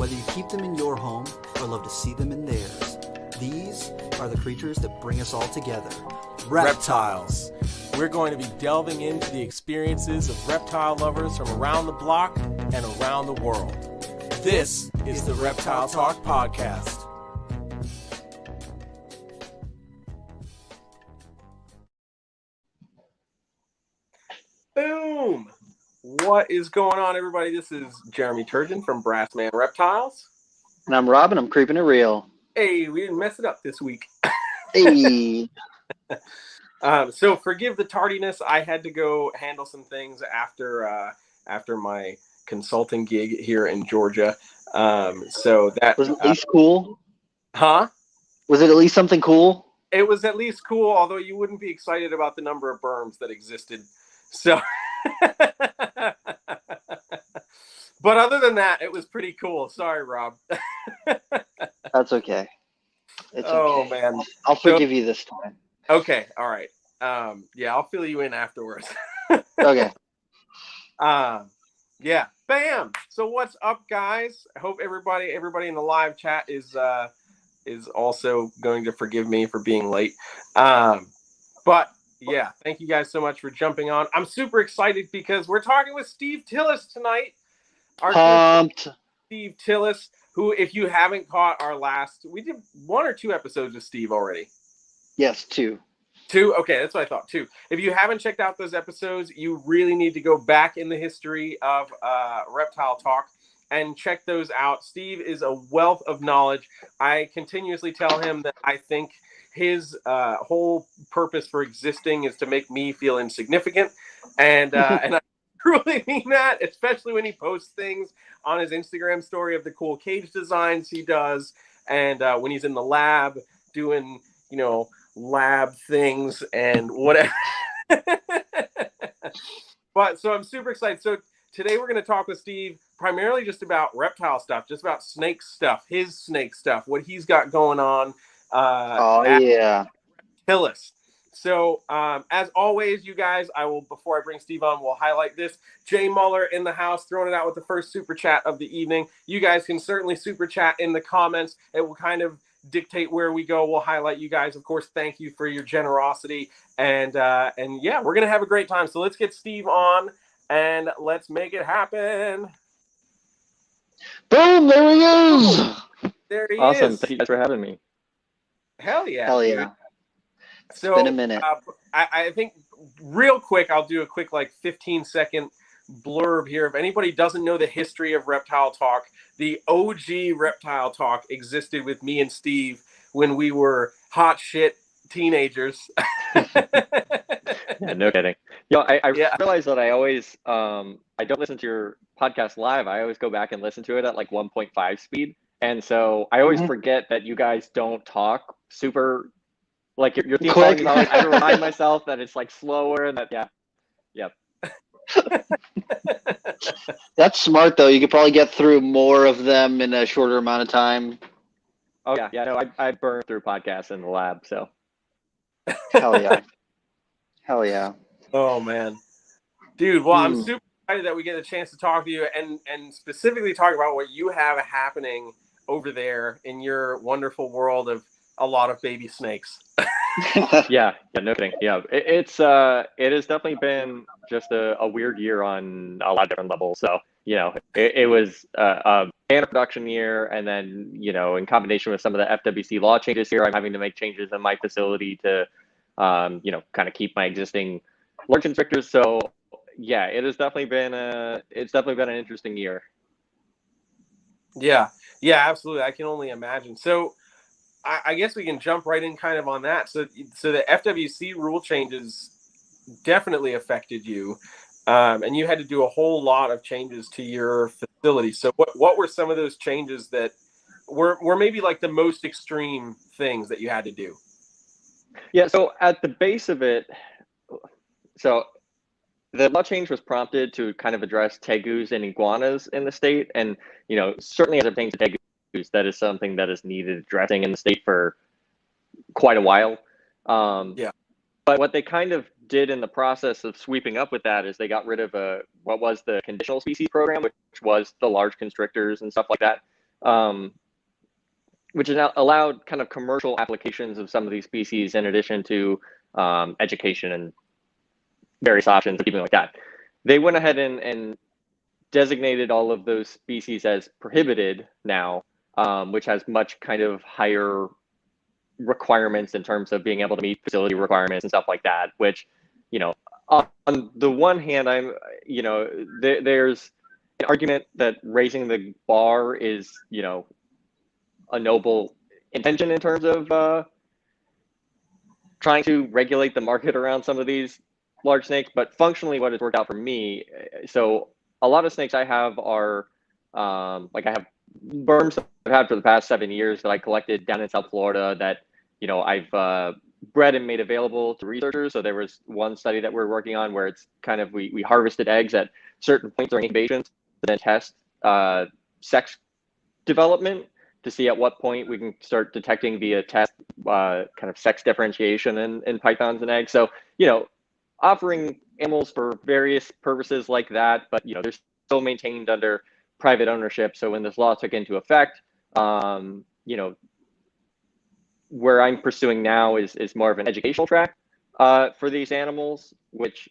Whether you keep them in your home or love to see them in theirs, these are the creatures that bring us all together. Reptiles. We're going to be delving into the experiences of reptile lovers from around the block and around the world. This is the Reptile Talk Podcast. Boom! What is going on, everybody? This is Jeremy Turgeon from Brassman Reptiles. And I'm Rob, and I'm creeping it real. Hey, we didn't mess it up this week. Hey. So forgive the tardiness. I had to go handle some things after my consulting gig here in Georgia. So that Was it at least cool? Huh? Was it at least something cool? It was at least cool, although you wouldn't be excited about the number of berms that existed. So, but other than that, it was pretty cool. Sorry, Rob. That's okay. It's okay. Man, I'll forgive you this time. Okay, all right. Yeah, I'll fill you in afterwards. Okay. Yeah, bam. So what's up, guys? I hope everybody in the live chat is also going to forgive me for being late. But yeah, thank you guys so much for jumping on. I'm super excited because we're talking with Steve Tillis tonight. Pumped. Steve Tillis, who, if you haven't caught we did 1 or 2 episodes with Steve already. Yes, 2. 2? Okay, that's what I thought, 2. If you haven't checked out those episodes, you really need to go back in the history of Reptile Talk and check those out. Steve is a wealth of knowledge. I continuously tell him that I think his whole purpose for existing is to make me feel insignificant. And I truly mean that, especially when he posts things on his Instagram story of the cool cage designs he does. And when he's in the lab doing, lab things and whatever. But so I'm super excited. So today we're going to talk with Steve primarily just about reptile stuff, just about snake stuff, his snake stuff, what he's got going on. Yeah. Tillis. So as always, you guys, before I bring Steve on, we'll highlight this. Jay Muller in the house, throwing it out with the first super chat of the evening. You guys can certainly super chat in the comments. It will kind of dictate where we go. We'll highlight you guys. Of course, thank you for your generosity. And yeah, we're going to have a great time. So let's get Steve on and let's make it happen. Boom, there he is. There he is. Awesome. Thank you guys for having me. Hell yeah. Hell yeah. So, it's been a minute. I think real quick, I'll do a quick 15-second blurb here. If anybody doesn't know the history of Reptile Talk, the OG Reptile Talk existed with me and Steve when we were hot shit teenagers. Yeah, no kidding. I realize that I always I don't listen to your podcast live. I always go back and listen to it at 1.5 speed. And so I always forget that you guys don't talk super your theme song is always, I remind myself that it's slower and that yeah. That's smart though. You could probably get through more of them in a shorter amount of time. Oh yeah. No, I burn through podcasts in the lab, so. Hell yeah. Hell yeah. Oh man. Dude, well, I'm super excited that we get a chance to talk to you and specifically talk about what you have happening over there in your wonderful world of a lot of baby snakes. Yeah, no kidding. Yeah, it has definitely been just a weird year on a lot of different levels. So, it was a banner production year, and then, in combination with some of the FWC law changes here, I'm having to make changes in my facility to, kind of keep my existing large constrictors. So, yeah, it's definitely been an interesting year. Yeah, absolutely. I can only imagine. So, I guess we can jump right in kind of on that. So the FWC rule changes definitely affected you, and you had to do a whole lot of changes to your facility. So what were some of those changes that were maybe the most extreme things that you had to do? Yeah, so at the base of it, so the law change was prompted to kind of address tegus and iguanas in the state, and certainly as it pertains to tegus, that is something that is needed addressing in the state for quite a while. Yeah. But what they kind of did in the process of sweeping up with that is they got rid of what was the conditional species program, which was the large constrictors and stuff like that. which has allowed kind of commercial applications of some of these species in addition to education and various options, even like that. They went ahead and designated all of those species as prohibited now, which has much kind of higher requirements in terms of being able to meet facility requirements and stuff like that, which, on the one hand, there's an argument that raising the bar is, a noble intention in terms of trying to regulate the market around some of these large snakes, but functionally what has worked out for me, so a lot of snakes I have are, I have berms that I've had for the past 7 years that I collected down in South Florida that, I've bred and made available to researchers. So there was one study that we're working on where it's kind of, we harvested eggs at certain points during incubation to then test sex development to see at what point we can start detecting via test kind of sex differentiation in pythons and eggs. So, offering animals for various purposes like that, but, they're still maintained under private ownership. So when this law took into effect, where I'm pursuing now is more of an educational track for these animals, which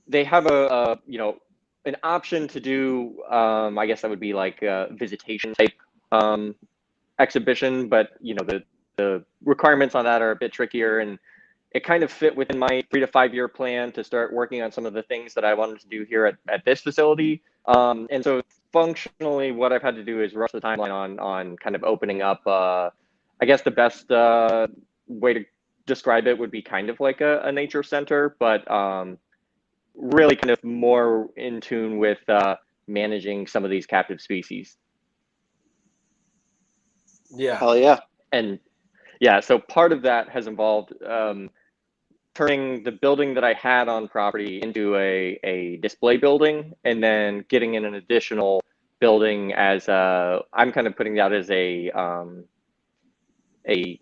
they have an option to do, I guess that would be like a visitation type exhibition, but the requirements on that are a bit trickier, and it kind of fit within my 3 to 5 year plan to start working on some of the things that I wanted to do here at this facility. And so functionally what I've had to do is rush the timeline on kind of opening up, I guess the best way to describe it would be kind of like a nature center, but really kind of more in tune with managing some of these captive species. Yeah. Hell yeah. And yeah, so part of that has involved turning the building that I had on property into a display building, and then getting in an additional building as I'm kind of putting that as a I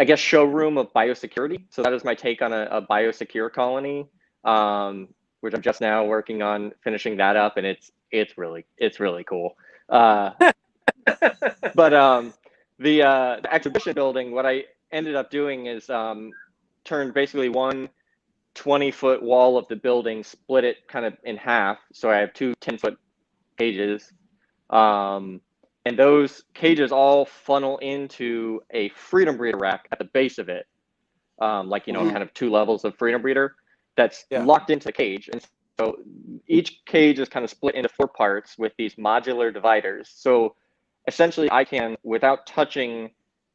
guess showroom of biosecurity. So that is my take on a biosecure colony, which I'm just now working on finishing that up, and it's really cool. But the exhibition building, what I ended up doing is turned basically one 20-foot wall of the building, split it kind of in half. So I have two 10-foot cages. And those cages all funnel into a freedom breeder rack at the base of it. Kind of 2 levels of freedom breeder that's locked into the cage. And so each cage is kind of split into 4 parts with these modular dividers. So essentially I can, without touching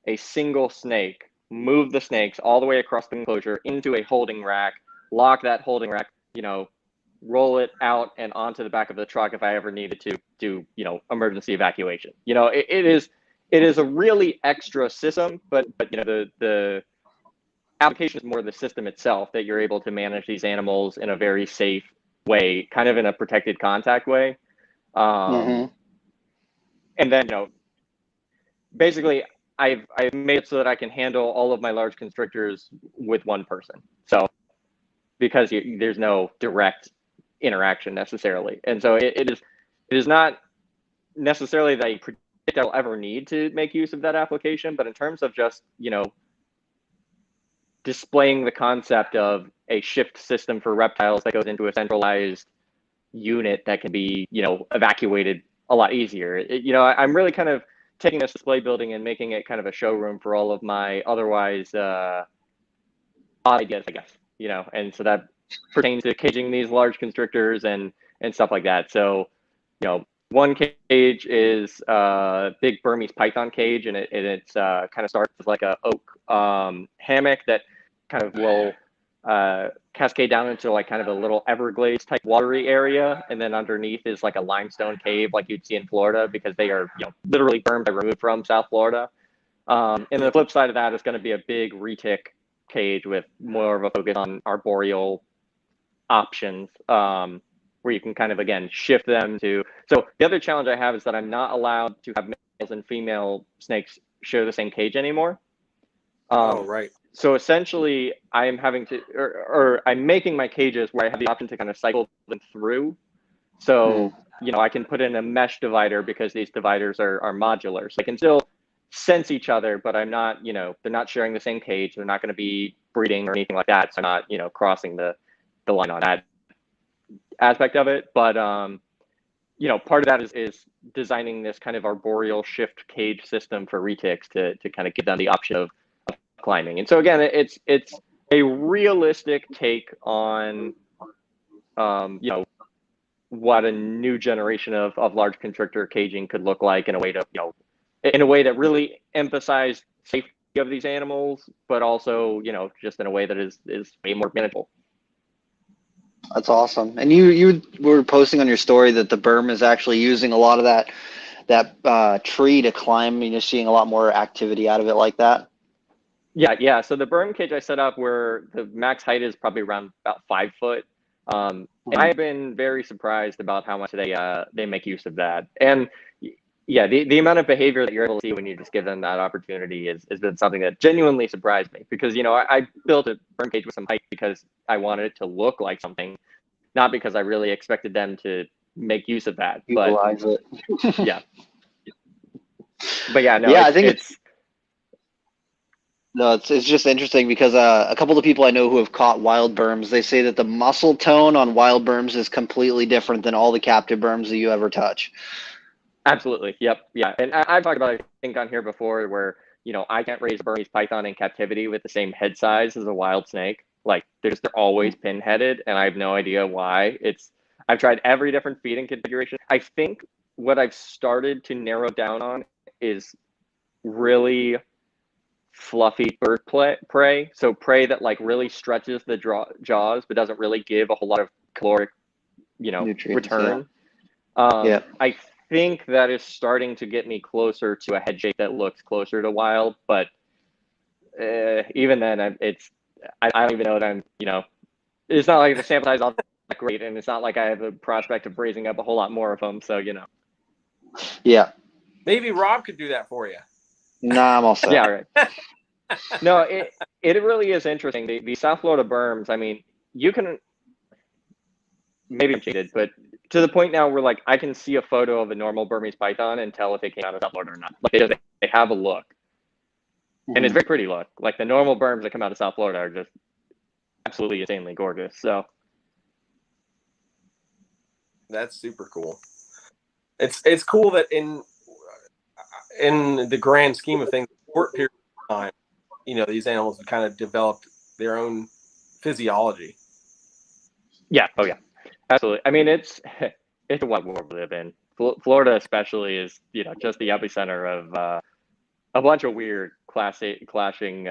a single snake, move the snakes all the way across the enclosure into a holding rack, lock that holding rack, roll it out and onto the back of the truck if I ever needed to do, emergency evacuation. It is a really extra system, but the application is more the system itself, that you're able to manage these animals in a very safe way, kind of in a protected contact way. And then, basically I've made it so that I can handle all of my large constrictors with one person. So because there's no direct interaction necessarily. And so it is not necessarily that I predict I'll ever need to make use of that application, but in terms of just, displaying the concept of a shift system for reptiles that goes into a centralized unit that can be, evacuated a lot easier. I'm really kind of taking this display building and making it kind of a showroom for all of my otherwise ideas, I guess, and so that pertains to caging these large constrictors and stuff like that. So, one cage is a big Burmese python cage, and it's kind of starts as like a oak hammock that kind of will cascade down into like kind of a little Everglades type watery area, and then underneath is like a limestone cave like you'd see in Florida, because they are literally berms I removed from South Florida. And the flip side of that is going to be a big retic cage with more of a focus on arboreal options, where you can kind of again shift them to. So the other challenge I have is that I'm not allowed to have males and female snakes share the same cage anymore. Right. So essentially, I'm having to, or I'm making my cages where I have the option to kind of cycle them through, So, I can put in a mesh divider because these dividers are modular. So I can still sense each other, but I'm not, they're not sharing the same cage. They're not going to be breeding or anything like that. So I'm not, crossing the line on that aspect of it. But, part of that is designing this kind of arboreal shift cage system for retics to kind of give them the option of climbing. And so again, it's a realistic take on, what a new generation of large constrictor caging could look like in a way to, in a way that really emphasized safety of these animals, but also, just in a way that is way more manageable. That's awesome. And you were posting on your story that the berm is actually using a lot of that tree to climb. You're seeing a lot more activity out of it like that. Yeah. So the berm cage I set up where the max height is probably around about 5 foot. And I've been very surprised about how much they make use of that. And yeah, the amount of behavior that you're able to see when you just give them that opportunity has been something that genuinely surprised me, because, I built a berm cage with some height because I wanted it to look like something, not because I really expected them to make use of that. Utilize it. Yeah. But yeah, no, yeah, I think it's just interesting because a couple of people I know who have caught wild berms, they say that the muscle tone on wild berms is completely different than all the captive berms that you ever touch. Absolutely. Yep. Yeah. And I've talked about it, I think, on here before where, I can't raise a Burmese python in captivity with the same head size as a wild snake. Like they're always pin-headed, and I have no idea why. I've tried every different feeding configuration. I think what I've started to narrow down on is really fluffy bird prey. So prey that like really stretches the jaws, but doesn't really give a whole lot of caloric, Nutrients, return. Yeah. I think that is starting to get me closer to a head shape that looks closer to wild, but even then, I don't even know that I'm, it's not like the sample size is all that great, and it's not like I have a prospect of raising up a whole lot more of them. So, Yeah. Maybe Rob could do that for you. Nah, I'm all set. Yeah, right. No, it really is interesting. The South Florida berms, I mean, you can, maybe I'm cheated, but to the point now where like I can see a photo of a normal Burmese python and tell if it came out of South Florida or not. Like they have a look. And it's very pretty look. Like the normal berms that come out of South Florida are just absolutely insanely gorgeous. So that's super cool. It's cool that in the grand scheme of things, short period of time, these animals have kind of developed their own physiology. Yeah. Oh yeah. Absolutely. I mean, it's a wild world we live in. Florida especially is, just the epicenter of a bunch of weird clashing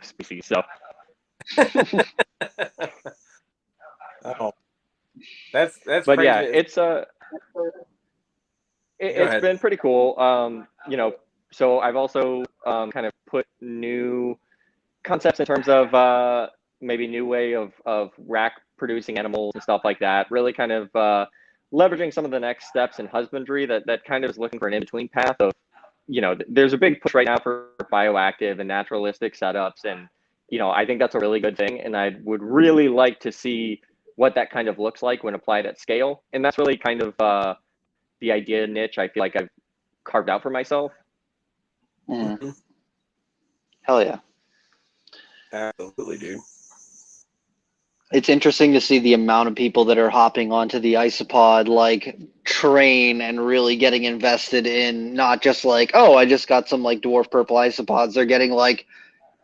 species. So oh, that's but crazy. Yeah, it's been pretty cool. So I've also kind of put new concepts in terms of maybe new way of rack producing animals and stuff like that. Really kind of leveraging some of the next steps in husbandry that kind of is looking for an in-between path of, there's a big push right now for bioactive and naturalistic setups. And, I think that's a really good thing. And I would really like to see what that kind of looks like when applied at scale. And that's really kind of the idea niche I feel like I've carved out for myself. Mm-hmm. Hell yeah. Absolutely, dude. It's interesting to see the amount of people that are hopping onto the isopod like train and really getting invested in not just like, oh, I just got some like dwarf purple isopods. They're getting like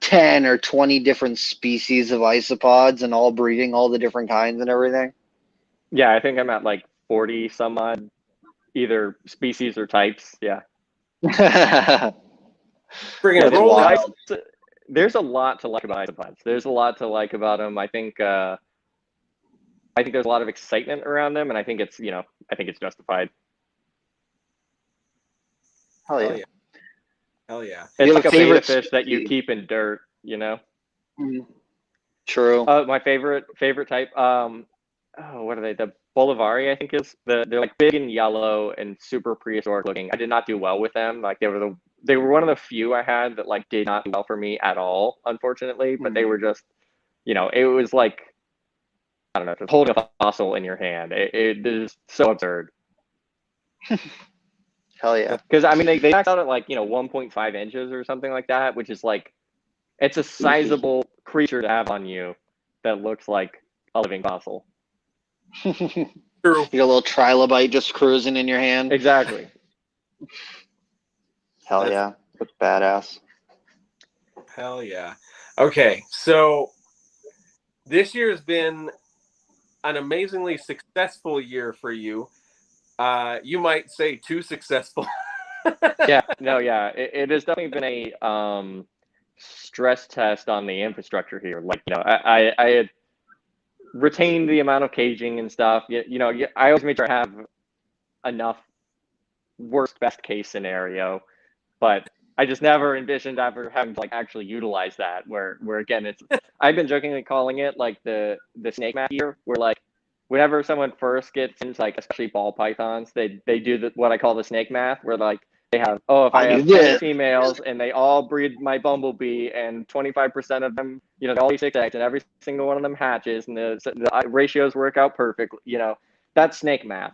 10 or 20 different species of isopods and all breeding all the different kinds and everything. Yeah, I think I'm at like 40 some odd either species or types. Yeah. There's a lot to like about isopods. There's a lot to like about them. I think there's a lot of excitement around them, and I think it's justified. Hell yeah. Hell yeah. It's like a beta fish that you keep in dirt, True. My favorite type, what are they? The Bolivari, I think they're like big and yellow and super prehistoric looking. I did not do well with them. Like they were one of the few I had that like did not do well for me at all, unfortunately. But they were just, it was like don't know, just holding a fossil in your hand. It is so absurd. Hell yeah. Because I mean, they max out at like 1.5 inches or something like that, which is like, it's a sizable creature to have on you that looks like a living fossil. True. You got a little trilobite just cruising in your hand. Exactly. Hell yeah. That's badass. Hell yeah. Okay, so this year has been an amazingly successful year for you. You might say too successful. Yeah, no, yeah. It has definitely been a stress test on the infrastructure here. Like, I had retained the amount of caging and stuff. I always make sure I have enough worst best case scenario, but I just never envisioned ever having to like actually utilize that. Where again, I've been jokingly calling it like the snake math year, where like whenever someone first gets into like especially ball pythons, they do what I call the snake math, where like they have, if I have 10 females and they all breed my bumblebee and 25% of them, they all lay 6 eggs and every single one of them hatches and the ratios work out perfectly, that's snake math.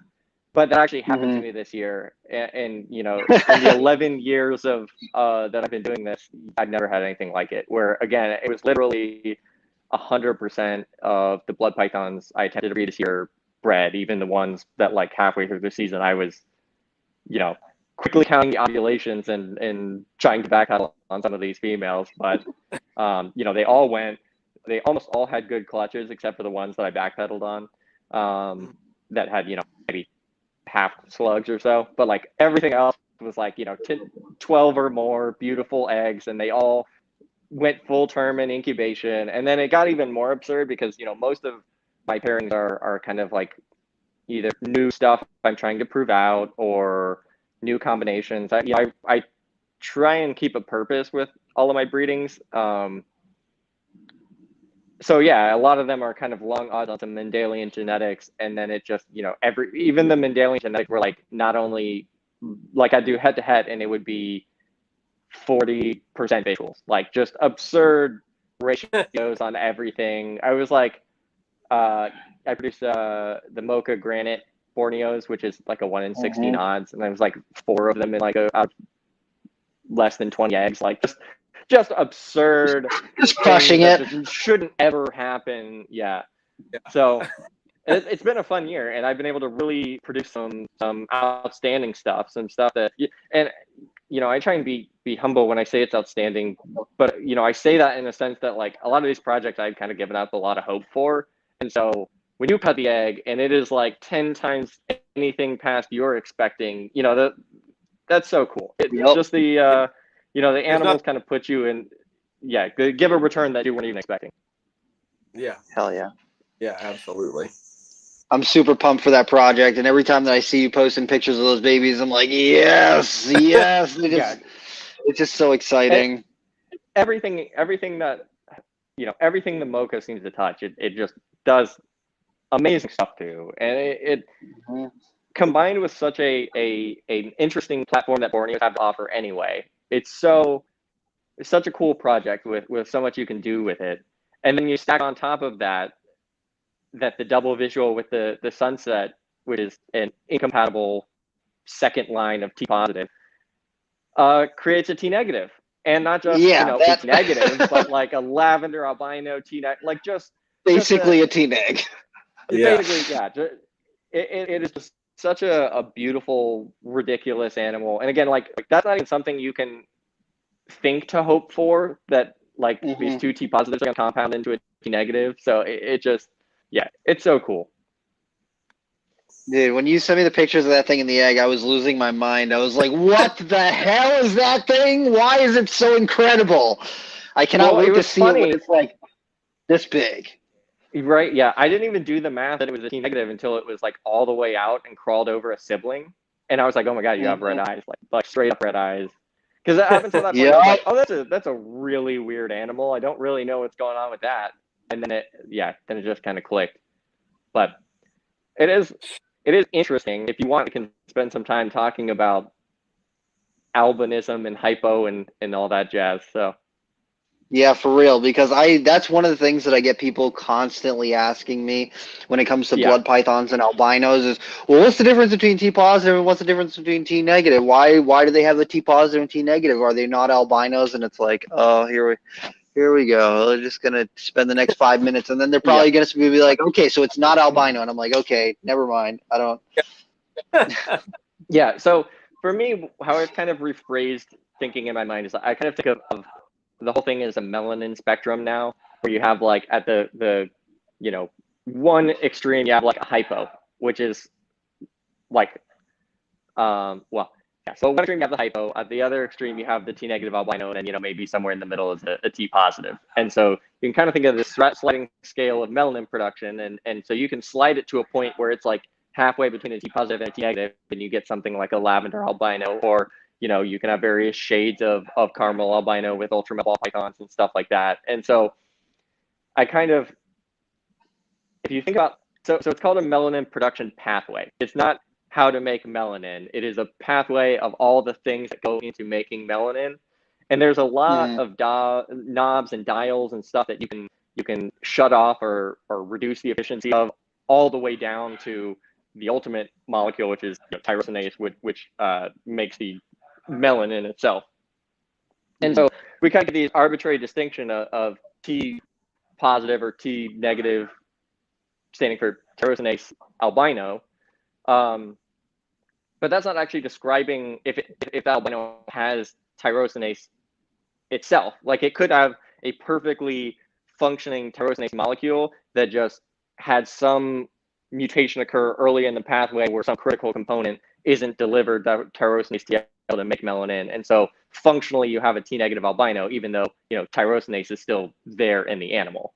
But that actually happened to me this year. And in the 11 years of that I've been doing this, I've never had anything like it, where again, it was literally 100% of the blood pythons I attempted to breed this year bred, even the ones that like halfway through the season, I was, quickly counting the ovulations and trying to backpedal on some of these females. But, they almost all had good clutches except for the ones that I backpedaled on that had, maybe half slugs or so. But like everything else was like, 12 or more beautiful eggs, and they all went full term in incubation. And then it got even more absurd because, most of my pairings are kind of like either new stuff I'm trying to prove out or new combinations. I try and keep a purpose with all of my breedings. So yeah, a lot of them are kind of long odds on some Mendelian genetics, and then it just, even the Mendelian genetics were like not only like I do head to head, and it would be 40% visuals, like just absurd ratios on everything. I was like, I produced the Mocha Granite Borneos, which is like a 1 in 16 odds, and there was like 4 of them in like out less than 20 eggs, like just absurd, just crushing it. Just shouldn't ever happen. Yeah. So it's been a fun year, and I've been able to really produce some outstanding stuff, some stuff that, and I try and be humble when I say it's outstanding, but I say that in a sense that like a lot of these projects I've kind of given up a lot of hope for, and so when you cut the egg and it is like 10 times anything past you're expecting, that's so cool. It's just the the animals kind of put you in, give a return that you weren't even expecting. Yeah. Hell yeah. Yeah, absolutely. I'm super pumped for that project, and every time that I see you posting pictures of those babies, I'm like, yes. It's just so exciting. And everything that everything the Mocha seems to touch, it just does amazing stuff too, and it combined with such an interesting platform that Borneo have to offer anyway. It's such a cool project with so much you can do with it, and then you stack on top of that the double visual with the sunset, which is an incompatible second line of T positive, creates a T negative, and not just a T negative, but like a lavender albino T negative, like just basically a T neg. Basically, it is just such a beautiful, ridiculous animal. And again, like that's not even something you can think to hope for, that like these 2 T positives are going to compound into a T negative. So it just, it's so cool. Dude, when you sent me the pictures of that thing in the egg, I was losing my mind. I was like, what the hell is that thing? Why is it so incredible? I cannot wait to see it when it's like this big. Right, yeah. I didn't even do the math that it was a T negative until it was like all the way out and crawled over a sibling. And I was like, oh my God, you have red eyes, like straight up red eyes. Because that happened to that point. I was like, oh, that's a really weird animal. I don't really know what's going on with that. And then it just kind of clicked. But it is interesting. If you want, we can spend some time talking about albinism and hypo and all that jazz. So Yeah, for real, because that's one of the things that I get people constantly asking me when it comes to Yeah. blood pythons and albinos is, well, what's the difference between T positive and what's the difference between T negative? Why do they have the T positive and T negative? Are they not albinos? And it's like, oh, here we go. They're just gonna spend the next 5 minutes, and then they're Yeah. probably gonna be like, okay, so it's not albino, and I'm like, okay, never mind. I don't. Yeah. So for me, how I've kind of rephrased thinking in my mind is I kind of think of the whole thing as a melanin spectrum now, where you have like at the you know one extreme you have like a hypo, which is like well yeah. So one extreme you have the hypo, at the other extreme you have the T negative albino, and then maybe somewhere in the middle is a T positive. And so you can kind of think of this sliding scale of melanin production, and so you can slide it to a point where it's like halfway between a T positive and a T negative, and you get something like a lavender albino, or you can have various shades of caramel albino with ultra ball pythons and stuff like that. And so I kind of, if you think about, so it's called a melanin production pathway. It's not how to make melanin. It is a pathway of all the things that go into making melanin. And there's a lot Mm, of knobs and dials and stuff that you can shut off or reduce the efficiency of, all the way down to the ultimate molecule, which is tyrosinase, which makes the melanin itself. And so we kind of get these arbitrary distinction of T positive or T negative, standing for tyrosinase albino. Um, but that's not actually describing if the albino has tyrosinase itself. Like it could have a perfectly functioning tyrosinase molecule that just had some mutation occur early in the pathway where some critical component isn't delivered that tyrosinase to be able to make melanin. And so functionally you have a T negative albino, even though tyrosinase is still there in the animal.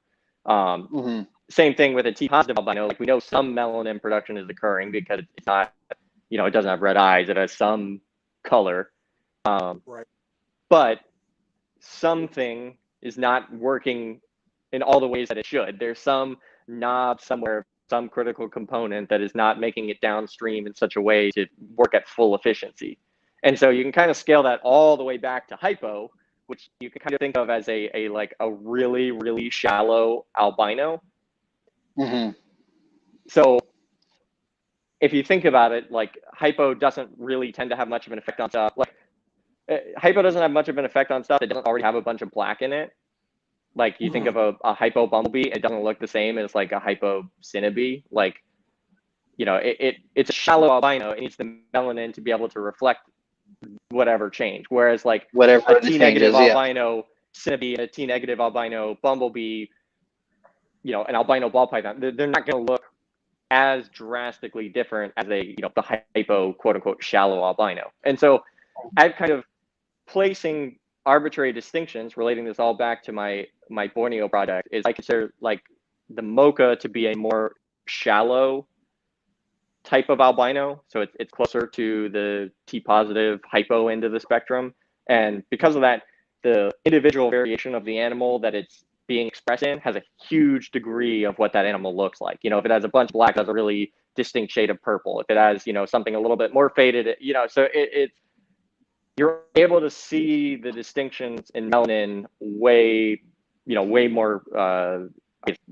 mm-hmm. Same thing with a T positive albino. Like we know some melanin production is occurring because it's not, it doesn't have red eyes. It has some color. Right. But something is not working in all the ways that it should. There's some knob somewhere, some critical component that is not making it downstream in such a way to work at full efficiency. And so you can kind of scale that all the way back to hypo, which you can kind of think of as a like a really, really shallow albino. Mm-hmm. So if you think about it, like hypo doesn't really tend to have much of an effect on stuff. Like hypo doesn't have much of an effect on stuff that doesn't already have a bunch of black in it. Like you think of a hypo bumblebee, it doesn't look the same as like a hypo cinnabee. Like, it's a shallow albino. It needs the melanin to be able to reflect whatever change. Whereas like Whatever a the T change negative is, yeah. albino cinnabee, a T negative albino bumblebee, an albino ball python, they're not going to look as drastically different as the hypo quote unquote shallow albino. And so I've kind of placing arbitrary distinctions, relating this all back to my Borneo project, is I consider like the mocha to be a more shallow type of albino. So it's closer to the T positive hypo end of the spectrum. And because of that, the individual variation of the animal that it's being expressed in has a huge degree of what that animal looks like. If it has a bunch of black, it has a really distinct shade of purple. If it has, something a little bit more faded, so it's you're able to see the distinctions in melanin way more,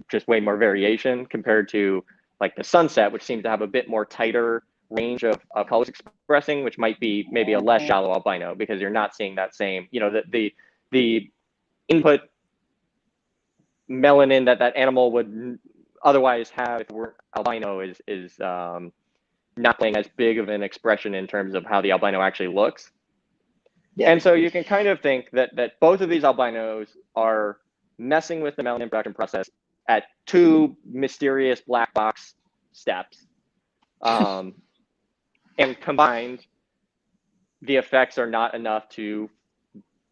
just way more variation compared to like the sunset, which seems to have a bit more tighter range of colors expressing, which might be maybe a less shallow albino because you're not seeing that same, the input melanin that animal would otherwise have if it weren't albino is not playing as big of an expression in terms of how the albino actually looks. Yeah. And so you can kind of think that both of these albinos are messing with the melanin production process at two mysterious black box steps. And combined, the effects are not enough to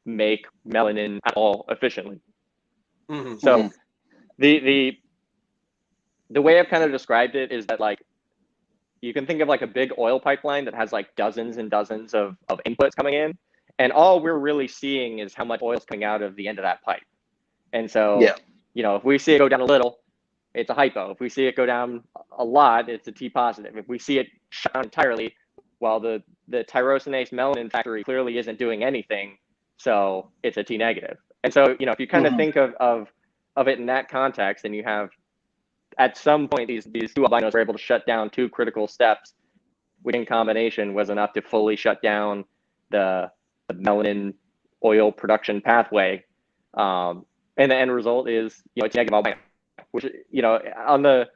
make melanin at all efficiently. Mm-hmm. So the way I've kind of described it is that like you can think of like a big oil pipeline that has like dozens and dozens of inputs coming in. And all we're really seeing is how much oil is coming out of the end of that pipe. And so, Yeah. if we see it go down a little, it's a hypo. If we see it go down a lot, it's a T positive. If we see it shut down entirely, well, the tyrosinase melanin factory clearly isn't doing anything, so it's a T negative. And so, if you kind of think of it in that context, and you have at some point these two albinos were able to shut down two critical steps, which in combination was enough to fully shut down the melanin oil production pathway. And the end result is, it's negative albino, which, on the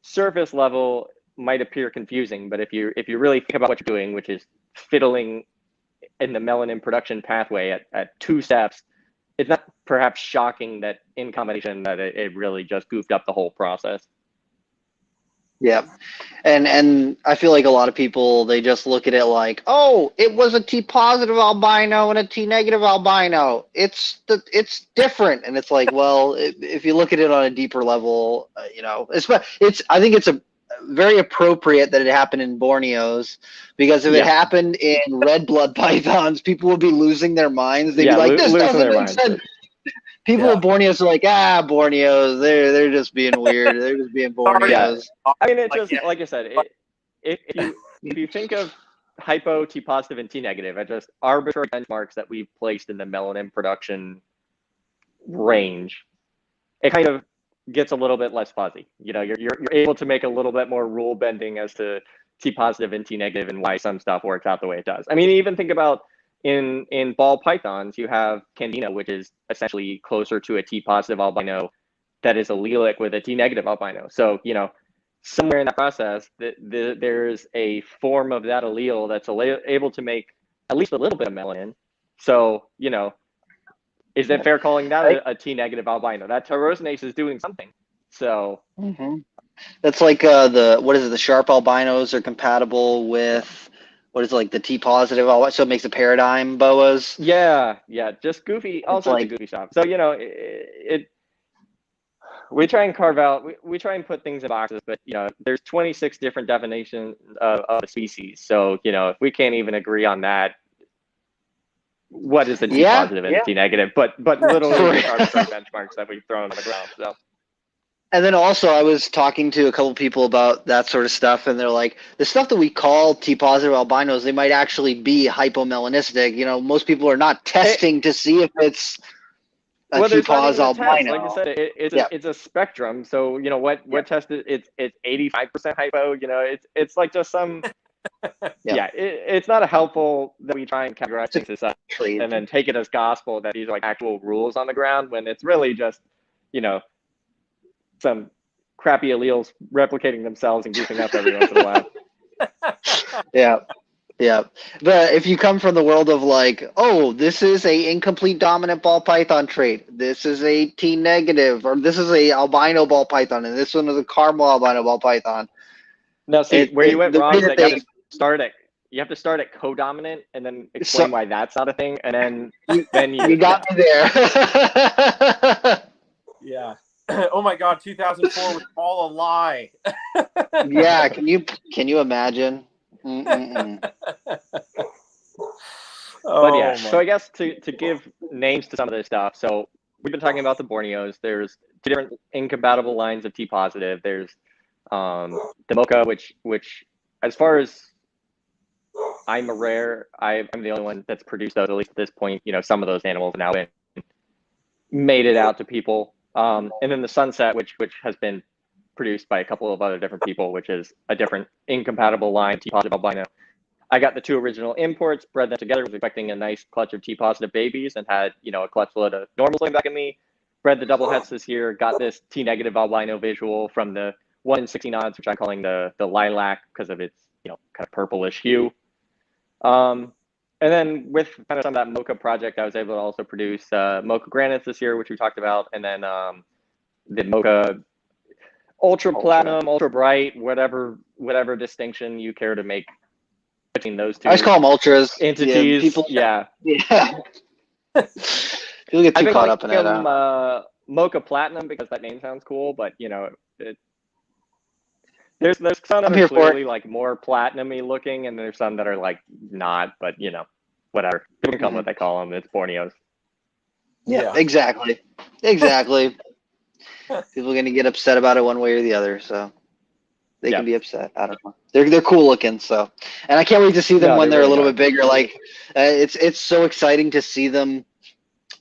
surface level might appear confusing, but if you really think about what you're doing, which is fiddling in the melanin production pathway at two steps, it's not perhaps shocking that in combination that it really just goofed up the whole process. Yeah. And I feel like a lot of people, they just look at it like, oh, it was a T positive albino and a T negative albino. It's different. And it's like, well, if you look at it on a deeper level, I think it's a very appropriate that it happened in Borneos, because if it happened in red blood pythons, people would be losing their minds. They'd be like, this doesn't make sense. People in Borneos are like, Borneos, they're just being weird. They're just being Borneos. I mean, it just, like I said, if you think of hypo, T positive, and T negative, are just arbitrary benchmarks that we've placed in the melanin production range, it kind of gets a little bit less fuzzy. You're able to make a little bit more rule bending as to T positive and T negative and why some stuff works out the way it does. I mean, even think about in ball pythons, you have Candina, which is essentially closer to a T positive albino that is allelic with a T negative albino. So, somewhere in that process, there's a form of that allele that's able to make at least a little bit of melanin. So, is it fair calling that a T negative albino? That tyrosinase is doing something. So that's like the sharp albinos are compatible with the T positive, so it makes a paradigm boas. Yeah, just goofy, all sorts of goofy stuff. So we try and carve out, we try and put things in boxes, but there's 26 different definitions of a species. So if we can't even agree on that, what is the T positive and T negative? But literally arbitrary benchmarks that we've thrown on the ground. So. And then also, I was talking to a couple people about that sort of stuff, and they're like, the stuff that we call T positive albinos, they might actually be hypomelanistic. Most people are not testing to see if it's a T positive albino. Like I said, it's a spectrum. So what test it's 85% hypo. It's like just some. It's not a helpful that we try and categorize things as such and then take it as gospel that these are like actual rules on the ground, when it's really just some crappy alleles replicating themselves and goofing up every once in a while. But if you come from the world of like, oh, this is a incomplete dominant ball python trait, this is a T negative, or this is a albino ball python, and this one is a caramel albino ball python. Now, see, where you went wrong is that you have to start at codominant and then explain why that's not a thing, and then you got me there. Yeah. Oh my God, 2004 was all a lie. Yeah, can you imagine? So I guess to give names to some of this stuff. So we've been talking about the Borneos. There's two different incompatible lines of T positive. There's the Mocha, which as far as I'm aware, I'm the only one that's produced those, at least at this point. Some of those animals have now been made it out to people. And then the Sunset, which has been produced by a couple of other different people, which is a different incompatible line, T positive albino. I got the two original imports, bred them together, was expecting a nice clutch of T positive babies, and had a clutch load of normals laying back at me. Bred the double hets this year, got this T negative albino visual from the 1 in 16 odds, which I'm calling the lilac because of its kind of purplish hue. And then with kind of some of that Mocha project, I was able to also produce Mocha granites this year, which we talked about, and then the Mocha ultra platinum, ultra bright, whatever distinction you care to make between those two. I just call them ultras. Entities. People get too caught up in it. Mocha platinum because that name sounds cool, but there's some that are clearly like more platinum-y looking, and there's some that are like not, but whatever. People can call them what they call them. It's Borneos. Yeah, exactly. People are gonna get upset about it one way or the other, so they can be upset. I don't know. They're cool looking, so, and I can't wait to see them when they're really a little bit bigger. Like, it's so exciting to see them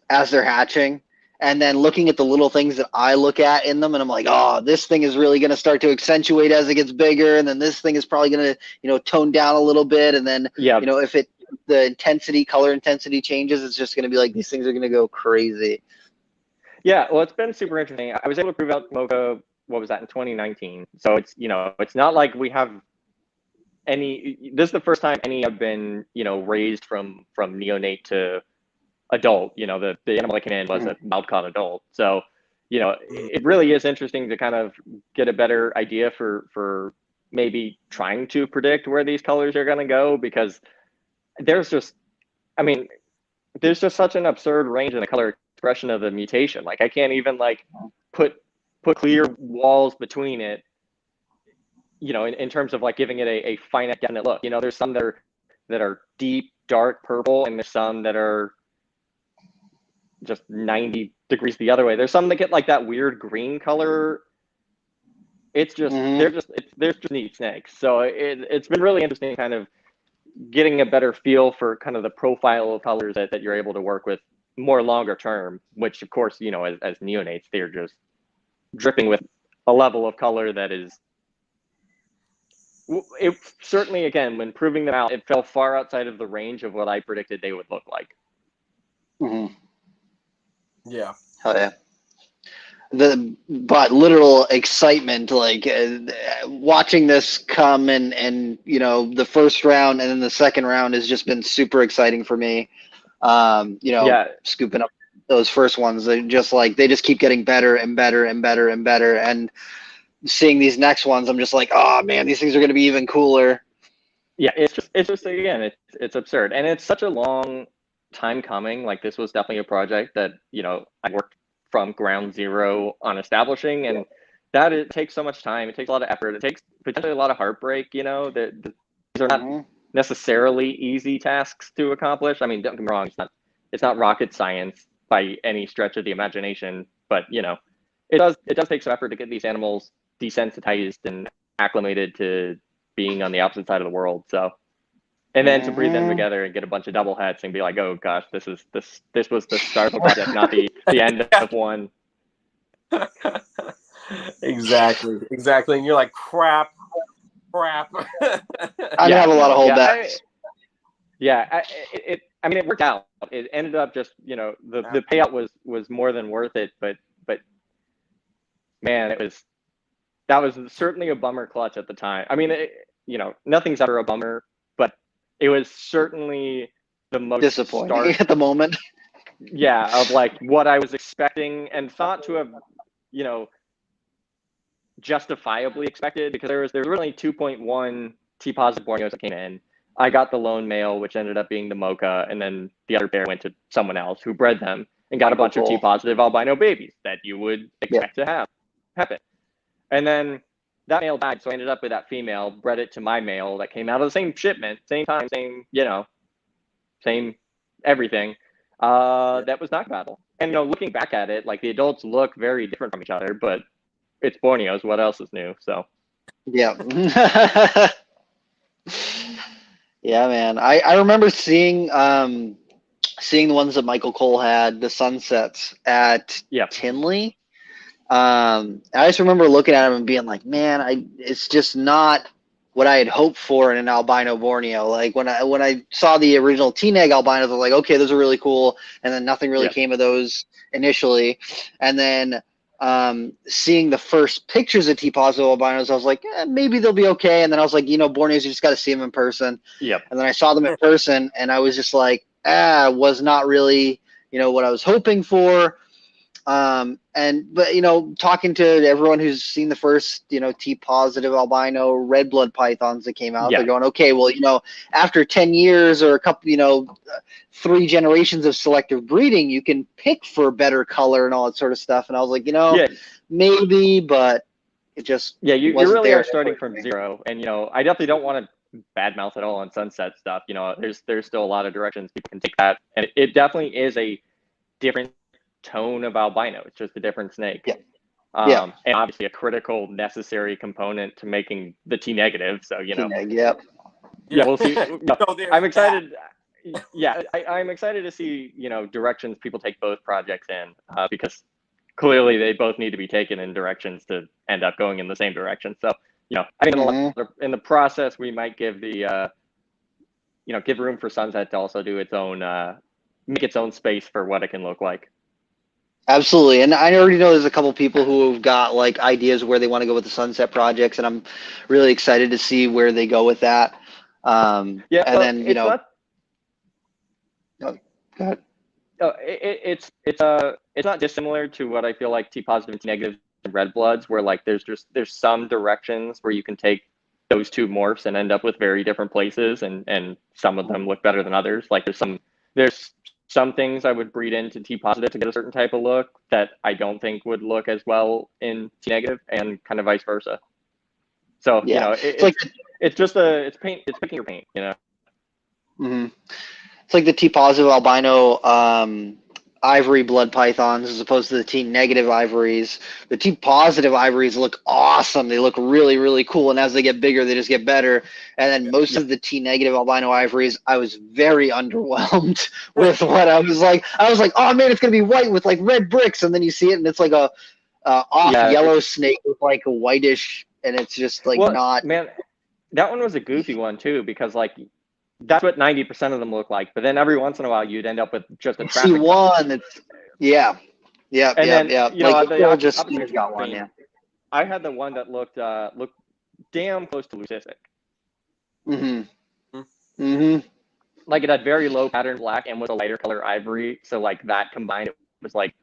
as they're hatching, and then looking at the little things that I look at in them, and I'm like, oh, this thing is really going to start to accentuate as it gets bigger, and then this thing is probably going to, tone down a little bit, and then, if the color intensity changes, it's just going to be like these things are going to go crazy. Yeah, well, it's been super interesting. I was able to prove out mocha. What was that in 2019? So it's it's not like we have any. This is the first time any have been raised from neonate to adult. The animal that came in was a wild caught adult. So it really is interesting to kind of get a better idea for maybe trying to predict where these colors are going to go, because there's just such an absurd range in the color expression of the mutation. Like I can't even put clear walls between it, in terms of giving it a finite definite look. There's some that are deep dark purple, and there's some that are just 90 degrees the other way. There's some that get that weird green color. It's just they're just neat snakes. So it's been really interesting kind of getting a better feel for kind of the profile of colors that you're able to work with more longer term, which of course, as neonates, they're just dripping with a level of color that is, it certainly, again, when proving them out, it fell far outside of the range of what I predicted they would look like. Yeah. Hell yeah. But literal excitement, watching this come and the first round and then the second round has just been super exciting for me. Scooping up those first ones, they just keep getting better and better and better and better. And seeing these next ones, I'm just like, oh man, these things are going to be even cooler. Yeah, it's just again, it's absurd, and it's such a long time coming. This was definitely a project that I worked from ground zero on establishing, and that it takes so much time. It takes a lot of effort. It takes potentially a lot of heartbreak. That these are not necessarily easy tasks to accomplish. I mean, don't get me wrong, it's not rocket science by any stretch of the imagination, but it does take some effort to get these animals desensitized and acclimated to being on the opposite side of the world. So, and then to breed them together and get a bunch of double hets and be like, oh gosh, this was the start of a project, not the end of one. Exactly. And you're like, crap. I have a lot of holdbacks. It worked out. It ended up just, the payout was more than worth it, but man, that was certainly a bummer clutch at the time. I mean, nothing's ever a bummer, but it was certainly the most disappointing at the moment. Yeah, of what I was expecting and thought to have, justifiably expected, because there was really 2.1 T positive Borneos that came in. I got the lone male, which ended up being the mocha, and then the other pair went to someone else who bred them and got a bunch of T positive albino babies that you would expect to have happen. And then that male died, so I ended up with that female, bred it to my male that came out of the same shipment, same time, same everything. That was knock battle. And looking back at it, the adults look very different from each other, but it's Borneos. What else is new? So yeah. Yeah, man. I remember seeing the ones that Michael Cole had, the sunsets at Tinley. I just remember looking at him and being like, man, it's just not what I had hoped for in an albino Borneo. When I saw the original T-neg albinos, I was like, okay, those are really cool. And then nothing really came of those initially. And then seeing the first pictures of T-positive albinos, I was like, maybe they'll be okay. And then I was like, Borneos, you just got to see them in person. Yep. And then I saw them in person, and I was just like, was not really, what I was hoping for. But talking to everyone who's seen the first, T positive albino red blood pythons that came out, they're going, okay, well, after 10 years or a couple, 3 generations of selective breeding, you can pick for better color and all that sort of stuff. And I was like, maybe, but it just, you really are starting from zero. And, I definitely don't want to badmouth at all on sunset stuff. There's still a lot of directions people can take that. And it definitely is a different tone of albino. It's just a different snake. And obviously a critical necessary component to making the T negative. So T-neg, we'll see. I'm excited. yeah, I'm excited to see, directions people take both projects in, because clearly they both need to be taken in directions to end up going in the same direction. So, I think in the process, we might give give room for Sunset to also do its own, make its own space for what it can look like. Absolutely. And I already know there's a couple people who have got like ideas where they want to go with the Sunset projects, and I'm really excited to see where they go with that. And then, it's not. Oh, go ahead. It's not dissimilar to what I feel like T positive and T negative red bloods, where like there's some directions where you can take those two morphs and end up with very different places, and some of them look better than others. Like there's some things I would breed into T positive to get a certain type of look that I don't think would look as well in T negative, and kind of vice versa. So it's picking your paint, Mm-hmm. It's like the T positive albino ivory blood pythons as opposed to the T negative ivories. The T positive ivories look awesome. They look really, really cool. And as they get bigger, they just get better. And then most of the T negative albino ivories, I was very underwhelmed with what I was like, oh man, it's going to be white with like red bricks. And then you see it and it's like a off yellow snake with like a whitish, and it's just like not. Man, that one was a goofy one too, because like that's what 90% of them look like. But then every once in a while, you'd end up with just a traffic. See one that's yeah. And then like the just got one. Yeah. I had the one that looked damn close to leucistic. Mm-hmm. Mm-hmm. Like it had very low pattern black and was a lighter color ivory. So like that combined, it was like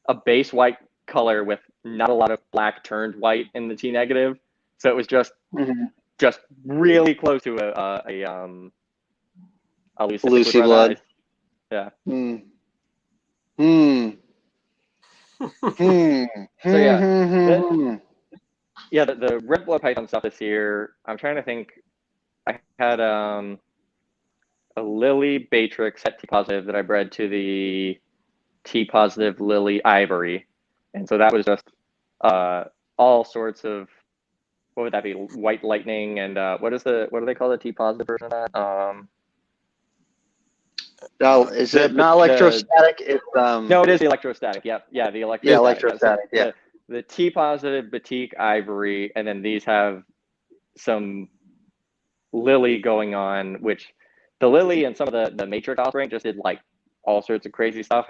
a base white color with not a lot of black turned white in the T negative. So it was just really close to a Lucy blood. Yeah. So yeah, the red blood python stuff this year, I'm trying to think. I had a Lily Batrix at T positive that I bred to the T positive Lily Ivory, and so that was just all sorts of, what would that be? White lightning and what do they call the T positive version of that? No, is it not electrostatic? It's no, it is the electrostatic. Yep, yeah, the electrostatic. Yeah, electrostatic. Yeah. The T positive Batik Ivory, and then these have some Lily going on, which the Lily and some of the Matrix offspring just did like all sorts of crazy stuff,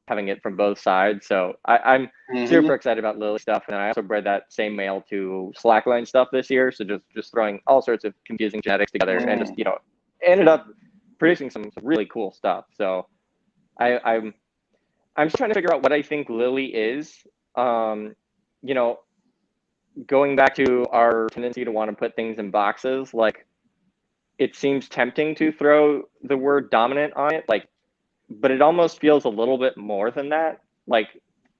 having it from both sides. So I'm super excited about Lily stuff, and I also bred that same male to slackline stuff this year. So just throwing all sorts of confusing genetics together, and just ended up producing some really cool stuff. So I'm just trying to figure out what I think Lily is. Going back to our tendency to want to put things in boxes, like it seems tempting to throw the word dominant on it, like, but it almost feels a little bit more than that. Like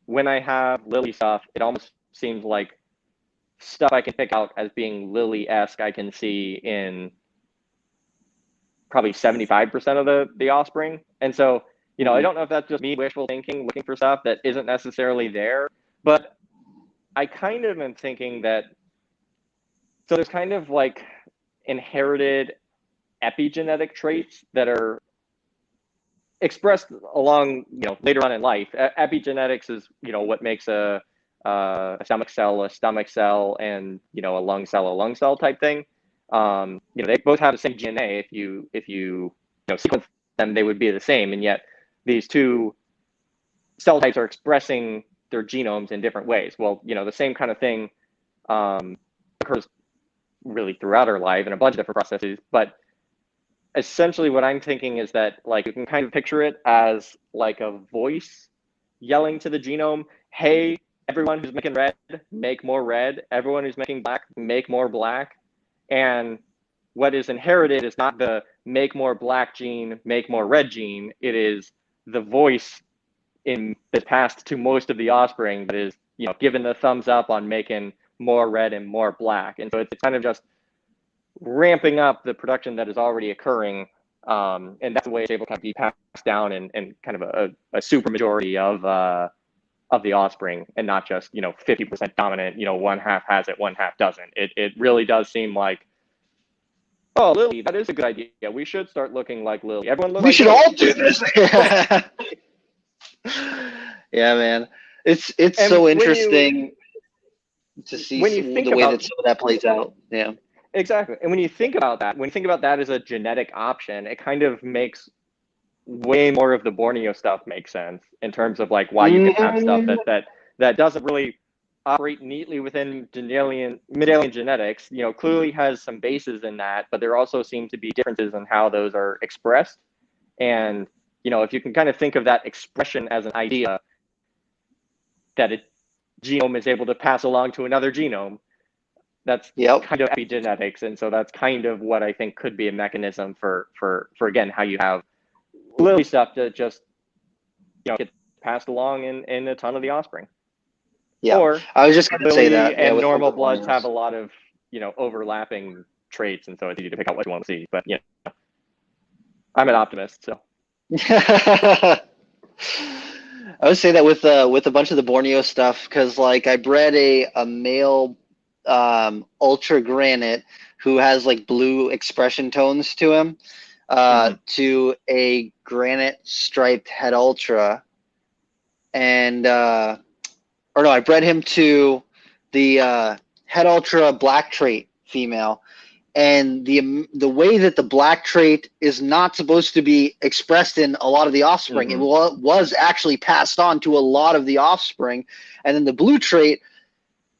when I have Lily stuff, it almost seems like stuff I can pick out as being Lily-esque I can see in probably 75% of the offspring. And so, I don't know if that's just me wishful thinking, looking for stuff that isn't necessarily there, but I kind of am thinking that, so there's kind of like inherited epigenetic traits that are expressed along, later on in life. Epigenetics is, what makes a stomach cell, and, a lung cell type thing. They both have the same DNA. If you sequence them, they would be the same. And yet these two cell types are expressing their genomes in different ways. Well, the same kind of thing occurs really throughout our life in a bunch of different processes. But essentially what I'm thinking is that, like, you can kind of picture it as like a voice yelling to the genome, hey, everyone who's making red, make more red. Everyone who's making black, make more black. And what is inherited is not the make more black gene, make more red gene. It is the voice in the past to most of the offspring that is, given the thumbs up on making more red and more black. And so it's kind of just ramping up the production that is already occurring. And that's the way it's able to kind of be passed down and kind of a super majority of the offspring, and not just, 50% dominant, one half has it, one half doesn't. It really does seem like Oh, Lily, that is a good idea. We should start looking like Lily. Everyone looks We like should Lily. all do this. Yeah, man. It's And so when interesting to see you think the way about that some of that plays out. Yeah. exactly, and when you think about that as a genetic option, it kind of makes way more of the Borneo stuff make sense in terms of like why you can have stuff Mhm. that doesn't really operate neatly within Mendelian genetics. You know, clearly has some bases in that, but there also seem to be differences in how those are expressed. And you know, if you can kind of think of that expression as an idea that a genome is able to pass along to another genome, that's Yep. kind of epigenetics, and so that's kind of what I think could be a mechanism for again how you have Lily stuff to just get passed along in a ton of the offspring. Yeah. Or I was just going to say Lily that. Yeah, and with normal the bloods have a Borneos. lot of overlapping traits, and so it's easy to pick out what you want to see. But I'm an optimist, so. I would say that with a bunch of the Borneo stuff, because like I bred a male ultra granite who has like blue expression tones to him to a granite striped head ultra, and or no, I bred him to the head ultra black trait female. And the way that the black trait is not supposed to be expressed in a lot of the offspring, it was actually passed on to a lot of the offspring. And then the blue trait,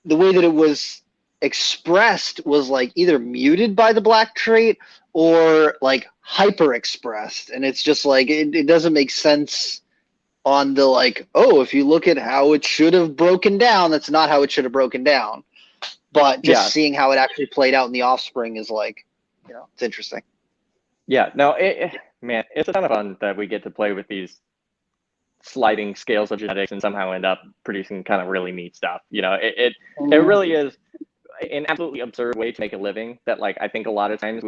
the way that it was expressed was like either muted by the black trait or like hyper expressed. And it's just like it doesn't make sense on the like, oh, if you look at how it should have broken down, that's not how it should have broken down. But just seeing how it actually played out in the offspring is like, it's interesting. Yeah, no, man, it's a ton of fun that we get to play with these sliding scales of genetics and somehow end up producing kind of really neat stuff. It really is an absolutely absurd way to make a living that like I think a lot of times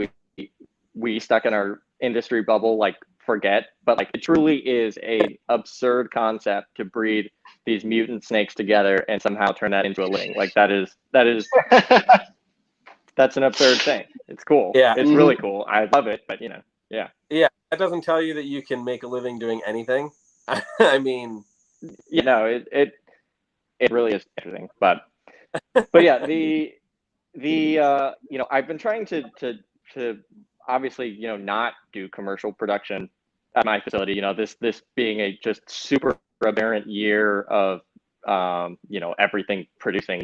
we stuck in our industry bubble like forget, but like it truly is a absurd concept to breed these mutant snakes together and somehow turn that into a living. Like that is that's an absurd thing. It's cool. Yeah. It's really cool. I love it, but yeah. Yeah, that doesn't tell you that you can make a living doing anything. I mean, it really is interesting, but yeah, I've been trying to obviously not do commercial production at my facility. This being a just super aberrant year of everything producing.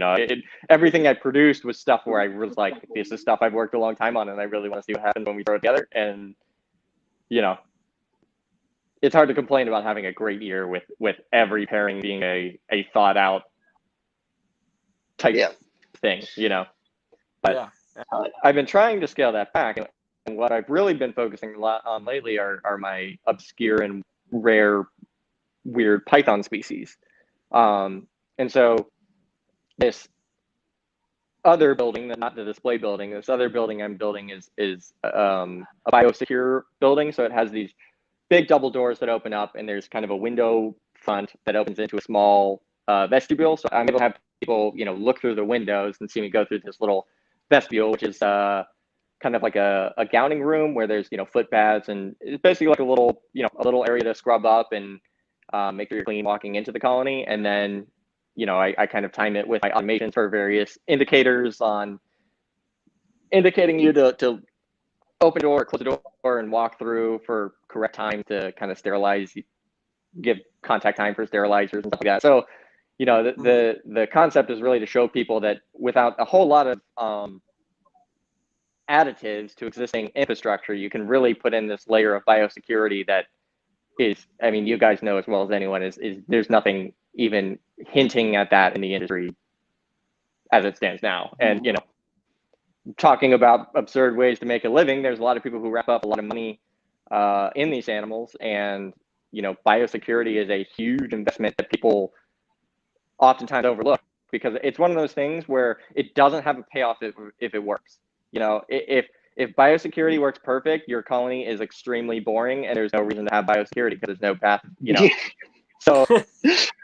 Everything I produced was stuff where I was like, this is stuff I've worked a long time on, and I really want to see what happens when we throw it together. And it's hard to complain about having a great year with every pairing being a thought out type thing, But I've been trying to scale that back, and what I've really been focusing a lot on lately are my obscure and rare, weird python species. And so this other building, not the display building, this other building I'm building is a biosecure building. So it has these big double doors that open up, and there's kind of a window front that opens into a small vestibule. So I'm able to have people, look through the windows and see me go through this little vestibule, which is kind of like a gowning room where there's foot baths, and it's basically like a little area to scrub up and make sure you're clean walking into the colony. And then I kind of time it with my automations for various indicators on indicating you to open door, close the door, and walk through for correct time to kind of sterilize, give contact time for sterilizers and stuff like that. So the concept is really to show people that without a whole lot of additives to existing infrastructure, you can really put in this layer of biosecurity that is, I mean, you guys know as well as anyone, is there's nothing even hinting at that in the industry as it stands now. And talking about absurd ways to make a living, there's a lot of people who wrap up a lot of money in these animals, and biosecurity is a huge investment that people oftentimes overlook, because it's one of those things where it doesn't have a payoff if it works. If biosecurity works perfect, your colony is extremely boring, and there's no reason to have biosecurity because there's no path. So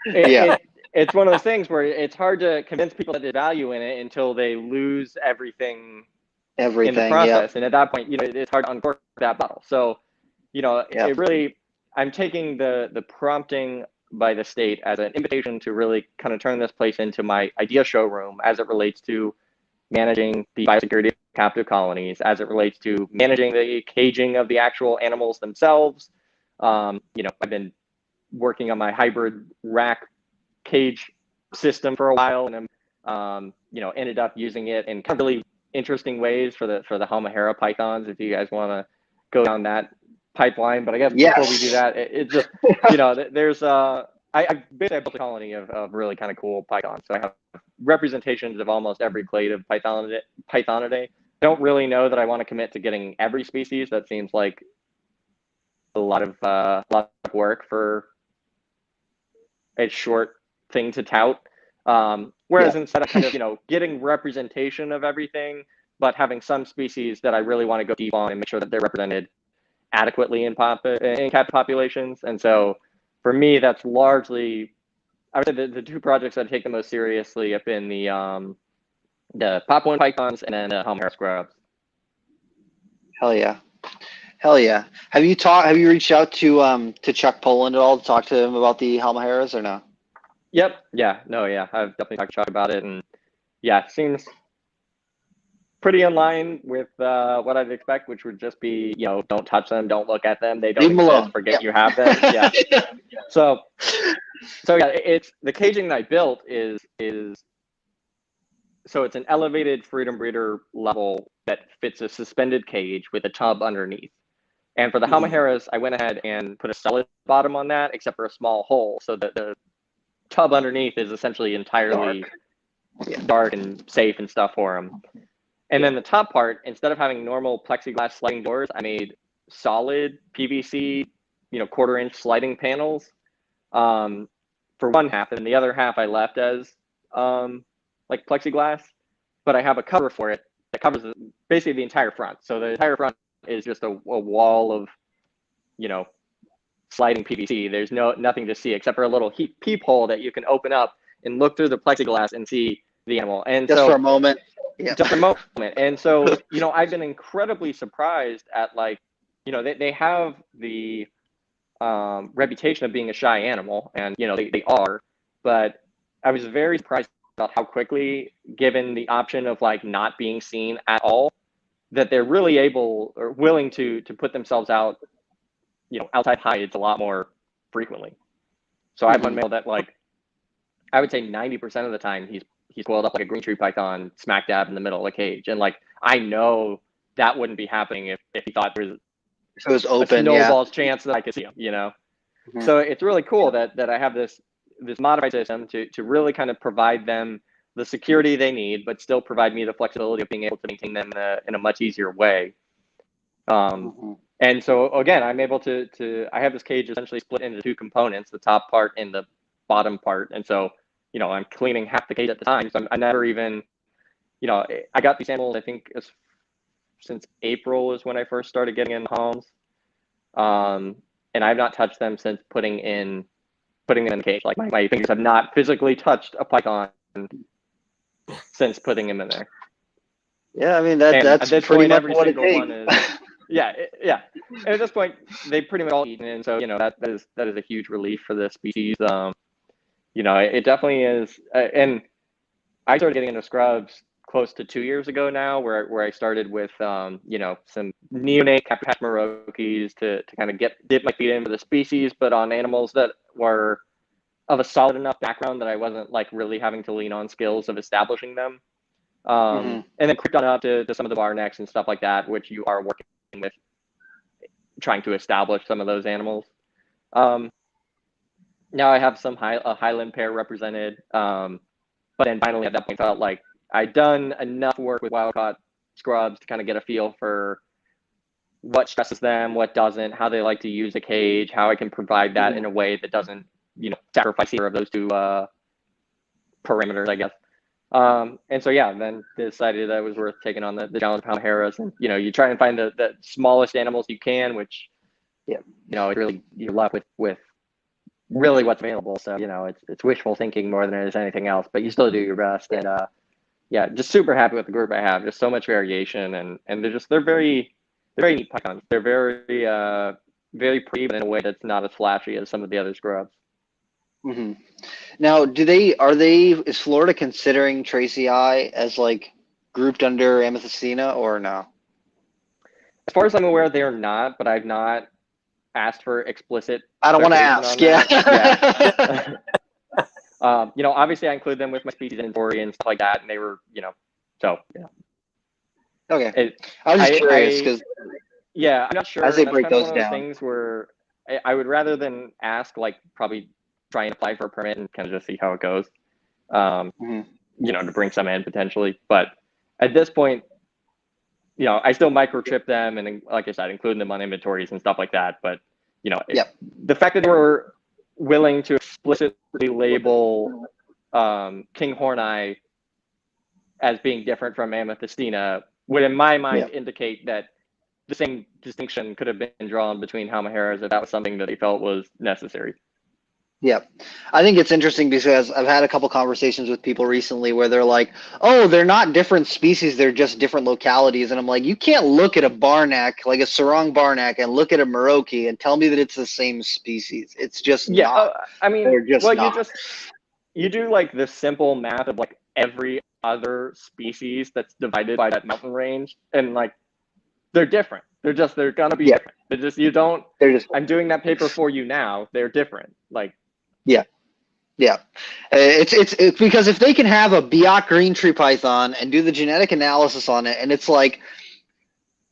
it's one of those things where it's hard to convince people that there's value in it until they lose everything everything in the process. And at that point, it's hard to uncork that bottle. So, it really, I'm taking the prompting by the state as an invitation to really kind of turn this place into my idea showroom as it relates to managing the biosecurity of captive colonies, as it relates to managing the caging of the actual animals themselves. I've been working on my hybrid rack cage system for a while, and I'm, ended up using it in kind of really interesting ways for the Halmahera pythons, if you guys want to go down that pipeline. But I guess before we do that, it just, there's I basically built a colony of really kind of cool pythons. So I have representations of almost every clade of Pythonidae. I don't really know that I want to commit to getting every species. That seems like a lot of work for a short thing to tout. Whereas instead of kind of, getting representation of everything, but having some species that I really want to go deep on and make sure that they're represented adequately in captive populations. And so for me, that's largely, I would say the two projects that I take the most seriously have been the Papuan pythons and then the Halmahera scrubs. Hell yeah. Have you reached out to Chuck Poland at all to talk to him about the Halmaheras or no? Yep. Yeah. No. Yeah. I've definitely talked to Chuck about it, and yeah, it seems pretty in line with what I'd expect, which would just be, don't touch them, don't look at them, they don't exist, forget you have them. Yeah. So yeah, it's the caging that I built is so it's an elevated freedom breeder level that fits a suspended cage with a tub underneath. And for the Halmaheras, I went ahead and put a solid bottom on that, except for a small hole, so that the tub underneath is essentially entirely dark and safe and stuff for them. And then the top part, instead of having normal plexiglass sliding doors, I made solid PVC, 1/4-inch sliding panels for one half, and the other half I left as like plexiglass. But I have a cover for it that covers basically the entire front. So the entire front is just a wall of, sliding PVC. There's nothing to see except for a little peephole that you can open up and look through the plexiglass and see the animal. And just for a moment. Yeah. Just a moment. And so, I've been incredibly surprised at they have the reputation of being a shy animal, and, they are, but I was very surprised about how quickly, given the option of not being seen at all, that they're really able or willing to put themselves out, outside hides a lot more frequently. So I have one male that I would say 90% of the time he's coiled up like a green tree python smack dab in the middle of the cage. And I know that wouldn't be happening if he thought there was it was open, a snowball's chance that I could see him, So it's really cool that I have this modified system to really kind of provide them the security they need, but still provide me the flexibility of being able to maintain them in a much easier way. And so again, I'm able to I have this cage essentially split into two components, the top part and the bottom part. And so, I'm cleaning half the cage at the time. So I never even, I got these animals, I think since April is when I first started getting in the homes. And I've not touched them since putting them in the cage. My fingers have not physically touched a python since putting him in there. Yeah, I mean that's pretty much what it takes. Yeah. And at this point, they pretty much all eaten, and so that is a huge relief for the species. It definitely is. And I started getting into scrubs close to 2 years ago now, where I started with some neonate captive Hashimoto's to kind of dip my feet into the species, but on animals that were of a solid enough background that I wasn't really having to lean on skills of establishing them. And then creeped on up to some of the bar necks and stuff like that, which you are working with, trying to establish some of those animals. Now I have a Highland pair represented, but then finally at that point felt like I'd done enough work with wild caught scrubs to kind of get a feel for what stresses them, what doesn't, how they like to use a cage, how I can provide that in a way that doesn't, sacrifice either of those two parameters, I guess. And so, then decided that it was worth taking on the challenge of Halmaheras. And, you try and find the smallest animals you can, which, really you're left with really what's available. So, it's wishful thinking more than it is anything else, but you still do your best. And yeah, just super happy with the group I have. Just so much variation, and they're very neat pythons. They're very pretty, but in a way that's not as flashy as some of the other scrubs. Hmm. Now, is Florida considering Tracy Eye as like grouped under Amethystina or no? As far as I'm aware, they are not, but I've not asked for explicit I don't want to clarification ask. on that. Yeah. Obviously I include them with my species inventory and stuff like that, and they were, so yeah. Okay. I was just curious because yeah, I'm not sure. as they That's break kind of those one of those down. things where I would rather than ask, like probably try and apply for a permit and kind of just see how it goes. To bring some in potentially, but at this point, I still microchip them and, like I said, include them on inventories and stuff like that. But the fact that they were willing to explicitly label King Horneye as being different from Amethystina would, in my mind, indicate that the same distinction could have been drawn between Halmaheras if that was something that they felt was necessary. Yeah, I think it's interesting because I've had a couple conversations with people recently where they're like, oh, they're not different species, they're just different localities. And I'm like, you can't look at a barnack, like a sarong barnack, and look at a Merauke and tell me that it's the same species. It's just not. I mean, they're just not. You do like the simple math of like every other species that's divided by that mountain range, and like they're different. They're gonna be different. I'm doing that paper for you now. They're different. Like, yeah. It's because if they can have a Biak green tree python and do the genetic analysis on it, and it's like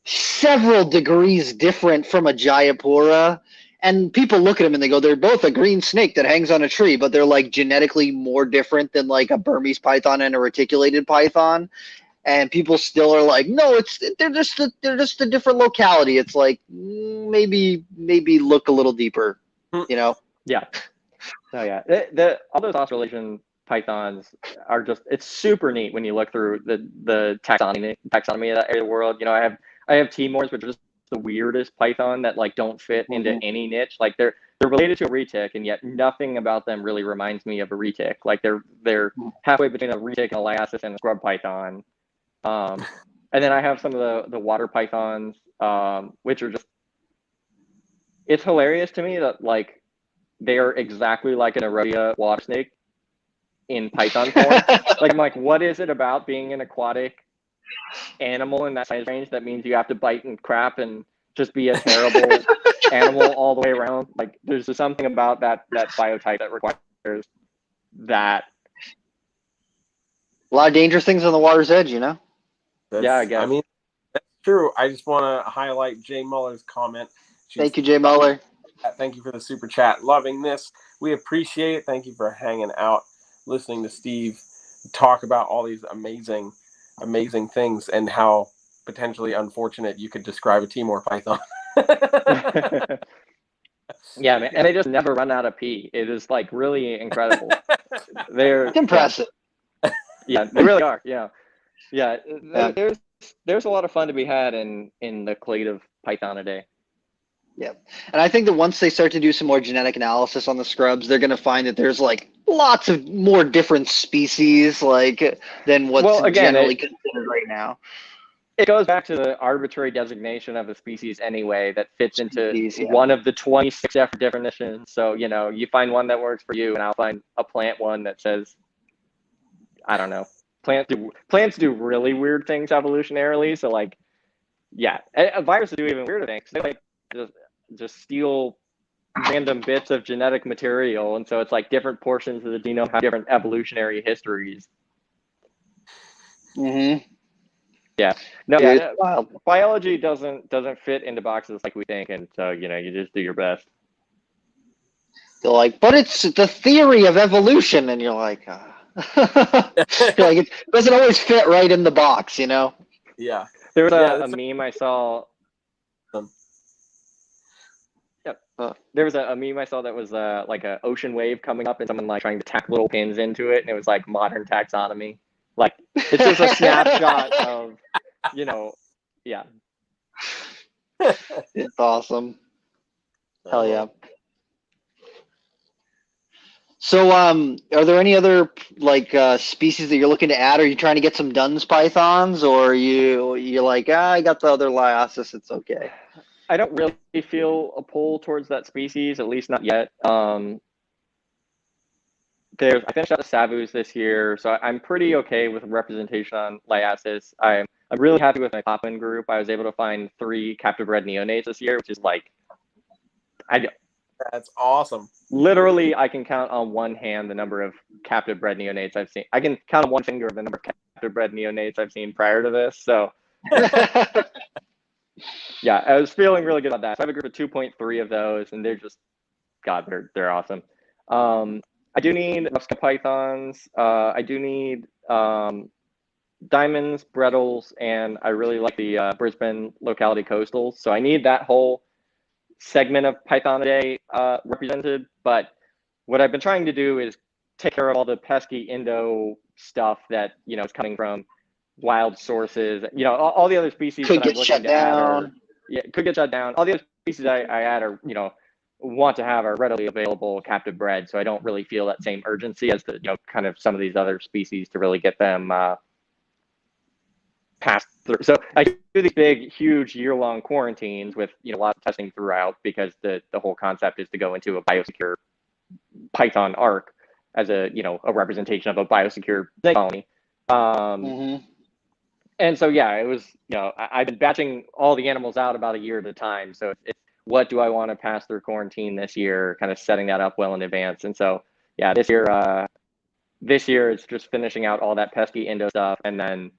several degrees different from a Jayapura, and people look at them and they go, they're both a green snake that hangs on a tree, but they're like genetically more different than like a Burmese python and a reticulated python. And people still are like, no, they're just a different locality. It's like maybe look a little deeper, Yeah. Oh yeah. All those Australasian pythons are it's super neat when you look through the taxonomy of that area of the world. I have Timors, which are just the weirdest python that like don't fit into any niche. Like they're related to a retic, and yet nothing about them really reminds me of a retic. Like they're halfway between a retic and a liasis and a scrub python. And then I have some of the water pythons, which are it's hilarious to me that like they are exactly like an Arodia water snake in python form. Like I'm like, what is it about being an aquatic animal in that size range that means you have to bite and crap and just be a terrible animal all the way around? Like there's just something about that biotype that requires that. A lot of dangerous things on the water's edge, I guess. I mean, that's true. I just want to highlight Jay Muller's comment. Thank you, Jay Muller. Thank you for the super chat. Loving this. We appreciate it. Thank you for hanging out, listening to Steve talk about all these amazing things and how potentially unfortunate you could describe a Timor python. Yeah, man. And they just never run out of pee. It is like really incredible. It's impressive. Yeah, they really are. Yeah. There's a lot of fun to be had in the clade of python a day. Yeah. And I think that once they start to do some more genetic analysis on the scrubs, they're going to find that there's like lots of more different species than what's generally considered right now. It goes back to the arbitrary designation of a species anyway that fits into one of the 26 different definitions. So, you find one that works for you and I'll find a plant one that says, I don't know. Plants do really weird things evolutionarily. So viruses do even weirder things. They like just steal random bits of genetic material, and so it's like different portions of the genome have different evolutionary histories. Yeah. No, biology doesn't fit into boxes like we think, and so you just do your best. They're like, but it's the theory of evolution, and you're like, it doesn't always fit right in the box, Yeah. There was a meme I saw. There was a meme I saw that was like an ocean wave coming up and someone like trying to tack little pins into it, and it was like modern taxonomy. Like it's just a snapshot of, yeah. It's awesome. Hell yeah. So, are there any other like species that you're looking to add? Are you trying to get some Dunn's pythons, or you're like, I got the other Liosis, it's okay? I don't really feel a pull towards that species, at least not yet. I finished out the Savus this year, so I'm pretty okay with representation on Liosis. I'm really happy with my Poplin group. I was able to find 3 captive bred neonates this year, which is like, That's awesome. literally, I can count on one hand the number of captive bred neonates I've seen. I can count on one finger the number of captive bred neonates I've seen prior to this. So yeah, I was feeling really good about that. So I have a group of 2.3 of those, and they're just, God, they're awesome. I do need Ruska pythons. I do need diamonds, brettles, and I really like the Brisbane locality coastals. So I need that whole segment of Pythonidae represented. But what I've been trying to do is take care of all the pesky Indo stuff that is coming from wild sources. All the other species Could that I'm get looking shut to add down. could get shut down. All the other species I add are want to have are readily available captive bred, so I don't really feel that same urgency as the kind of some of these other species to really get them passed through. So I do these big, huge year-long quarantines with lots of testing throughout, because the whole concept is to go into a biosecure Python arc as a a representation of a biosecure snake colony. And so yeah, it was I've been batching all the animals out about a year at a time. So it's what do I want to pass through quarantine this year, kind of setting that up well in advance. And so yeah, this year it's just finishing out all that pesky Indo stuff, and then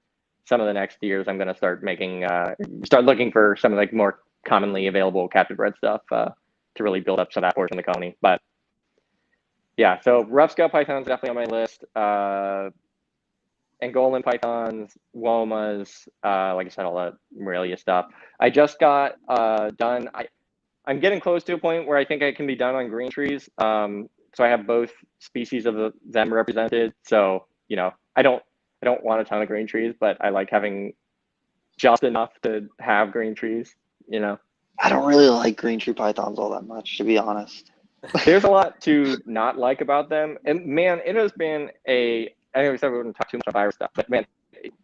some of the next years I'm going to start looking for some of the more commonly available captive bred stuff to really build up some of that portion of the colony. But yeah, so rough scale pythons definitely on my list. Angolan pythons, womas, like I said, all that Morelia stuff. I just got done. I'm getting close to a point where I think I can be done on green trees. So I have both species of them represented. So I don't want a ton of green trees, but I like having just enough to have green trees. I don't really like green tree pythons all that much, to be honest. There's a lot to not like about them, and man, it has been I know we said we wouldn't talk too much about virus stuff, but man,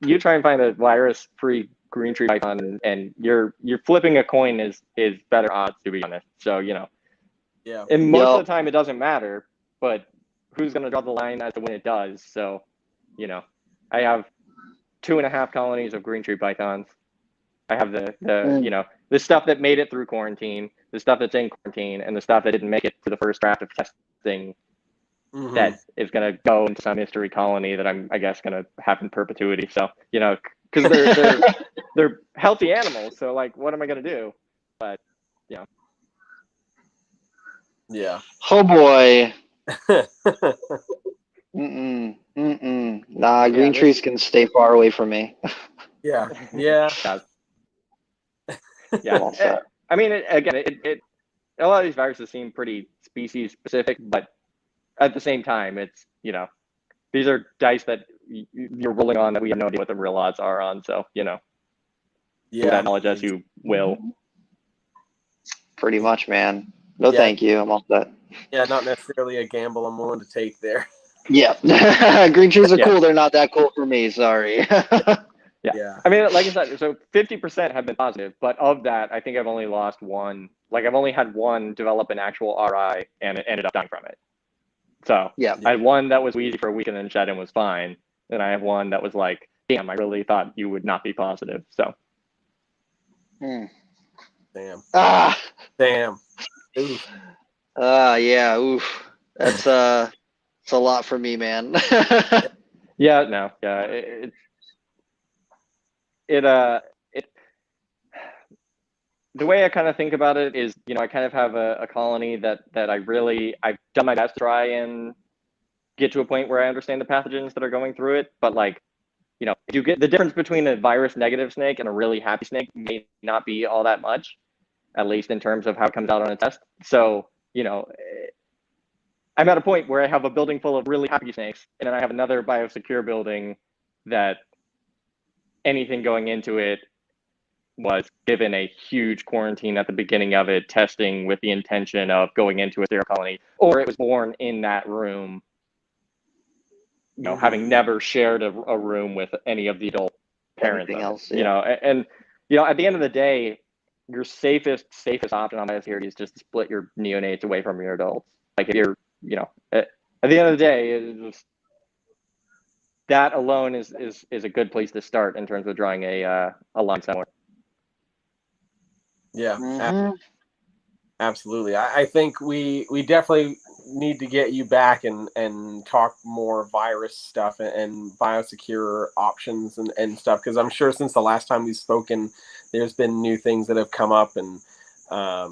you try and find a virus-free green tree python, and you're flipping a coin is better odds, to be honest. So Yeah. And most of the time it doesn't matter, but who's going to draw the line as to when it does? So I have 2.5 colonies of green tree pythons. I have the stuff that made it through quarantine, the stuff that's in quarantine, and the stuff that didn't make it to the first draft of testing. That is going to go into some mystery colony that I guess going to have in perpetuity. So because they're healthy animals, so like, what am I going to do? But yeah. Oh boy. Nah, green trees can stay far away from me. Yeah. I mean, a lot of these viruses seem pretty species specific, but at the same time, it's these are dice that you're rolling on that we have no idea what the real odds are on. So do that knowledge as you will. Pretty much, man. No, thank you. I'm all set. Yeah, not necessarily a gamble I'm willing to take there. Yeah. Green trees are cool. They're not that cool for me. Sorry. Yeah. I mean, like I said, so 50% have been positive, but of that, I think I've only lost one. Like, I've only had one develop an actual RI, and it ended up dying from it. So I had one that was wheezy for a week and then shed and was fine. And I have one that was like, damn, I really thought you would not be positive. So. Damn. Damn. Oof. Yeah. Oof. That's it's a lot for me, man. Yeah. No. Yeah. The way I kind of think about it is, I kind of have a colony that I've done my best to try and get to a point where I understand the pathogens that are going through it. But like, you get the difference between a virus negative snake and a really happy snake may not be all that much, at least in terms of how it comes out on a test. So, I'm at a point where I have a building full of really happy snakes, and then I have another biosecure building that anything going into it was given a huge quarantine at the beginning of it, testing with the intention of going into a sterile colony, or it was born in that room, having never shared a room with any of the adult parents. Everything else, and at the end of the day, your safest option on biosecurity is just to split your neonates away from your adults. Like if you're, at the end of the day, that alone is a good place to start in terms of drawing a line somewhere. Yeah, absolutely. I think we definitely need to get you back and talk more virus stuff and biosecure options and stuff, because I'm sure since the last time we've spoken, there's been new things that have come up, and I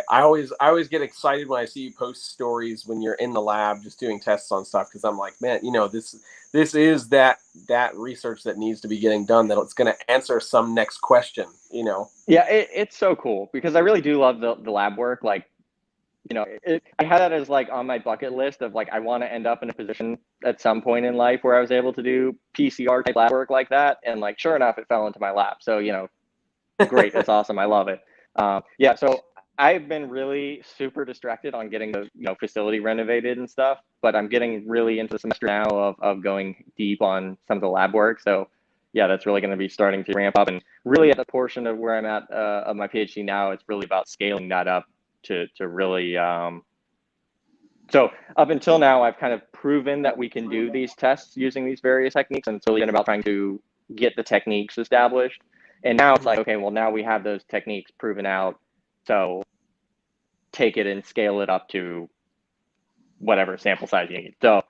always get excited when I see you post stories when you're in the lab just doing tests on stuff, because I'm like, man, this is that research that needs to be getting done, that it's going to answer some next question. Yeah, it's so cool, because I really do love the lab work. Like, I had that as like on my bucket list of like, I want to end up in a position at some point in life where I was able to do PCR type lab work like that. And like, sure enough, it fell into my lap. So, great. It's awesome. I love it. So I've been really super distracted on getting the facility renovated and stuff, but I'm getting really into the semester now of going deep on some of the lab work. So yeah, that's really going to be starting to ramp up, and really at the portion of where I'm at of my PhD now, it's really about scaling that up to really. So up until now, I've kind of proven that we can do these tests using these various techniques, and it's really been about trying to get the techniques established. And now it's like, okay, well, now we have those techniques proven out, so take it and scale it up to whatever sample size you need. So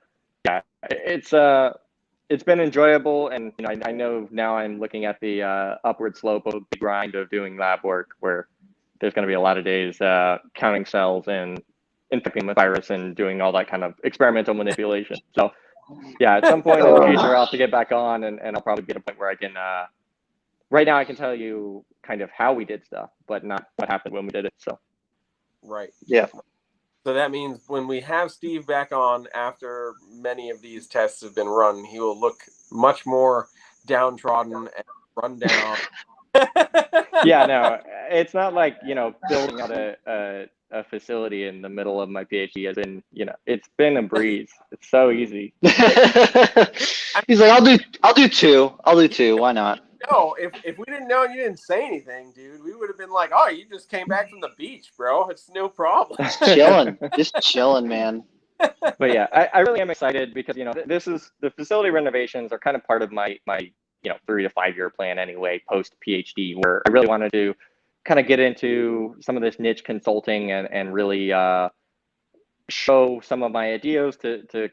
yeah, it's been enjoyable, and I know now I'm looking at the upward slope of the grind of doing lab work, where there's going to be a lot of days counting cells and infecting with virus and doing all that kind of experimental manipulation. So yeah, at some point in the future, I'll have to get back on, and I'll probably get a point where I can. Right now, I can tell you kind of how we did stuff, but not what happened when we did it. So right, yeah. So that means when we have Steve back on after many of these tests have been run, he will look much more downtrodden and run down. Yeah, no, it's not like, building out a facility in the middle of my PhD, as in, it's been a breeze. It's so easy. He's like, I'll do two. Why not? No, if we didn't know and you didn't say anything, dude, we would have been like, oh, you just came back from the beach, bro. It's no problem. Just chilling, man. But yeah, I really am excited, because, this is, the facility renovations are kind of part of my 3 to 5 year plan anyway, post PhD, where I really wanted to kind of get into some of this niche consulting and really show some of my ideas to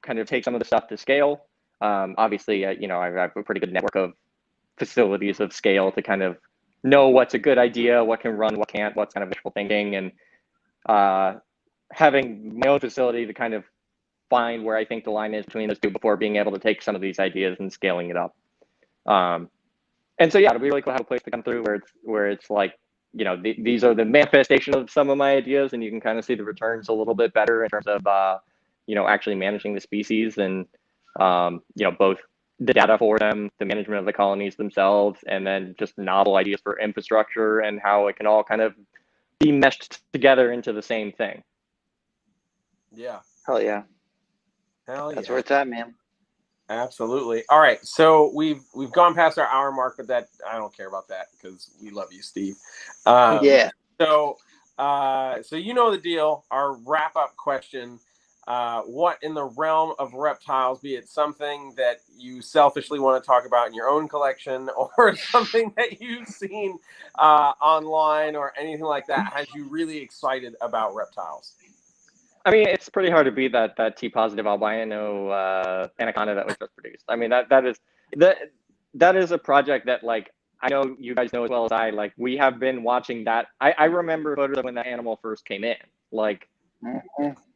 kind of take some of the stuff to scale. Obviously, I have a pretty good network of facilities of scale to kind of know what's a good idea, what can run, what can't, what's kind of wishful thinking, and having my own facility to kind of find where I think the line is between those two before being able to take some of these ideas and scaling it up. And so yeah, it'll be really cool to have a place to come through where it's like, these are the manifestation of some of my ideas, and you can kind of see the returns a little bit better in terms of actually managing the species, and both the data for them, the management of the colonies themselves, and then just novel ideas for infrastructure and how it can all kind of be meshed together into the same thing. Yeah. Hell yeah. That's where it's at, man. Absolutely. All right, so we've gone past our hour mark, but that I don't care about that, because we love you, Steve. Yeah. So you know the deal. Our wrap up question: what in the realm of reptiles, be it something that you selfishly want to talk about in your own collection, or something that you've seen online or anything like that, has you really excited about reptiles? I mean, it's pretty hard to beat that T positive albino anaconda that was just produced. I mean, that is a project that, like, I know you guys know as well as I, like, we have been watching that. I remember photos of when that animal first came in. Like,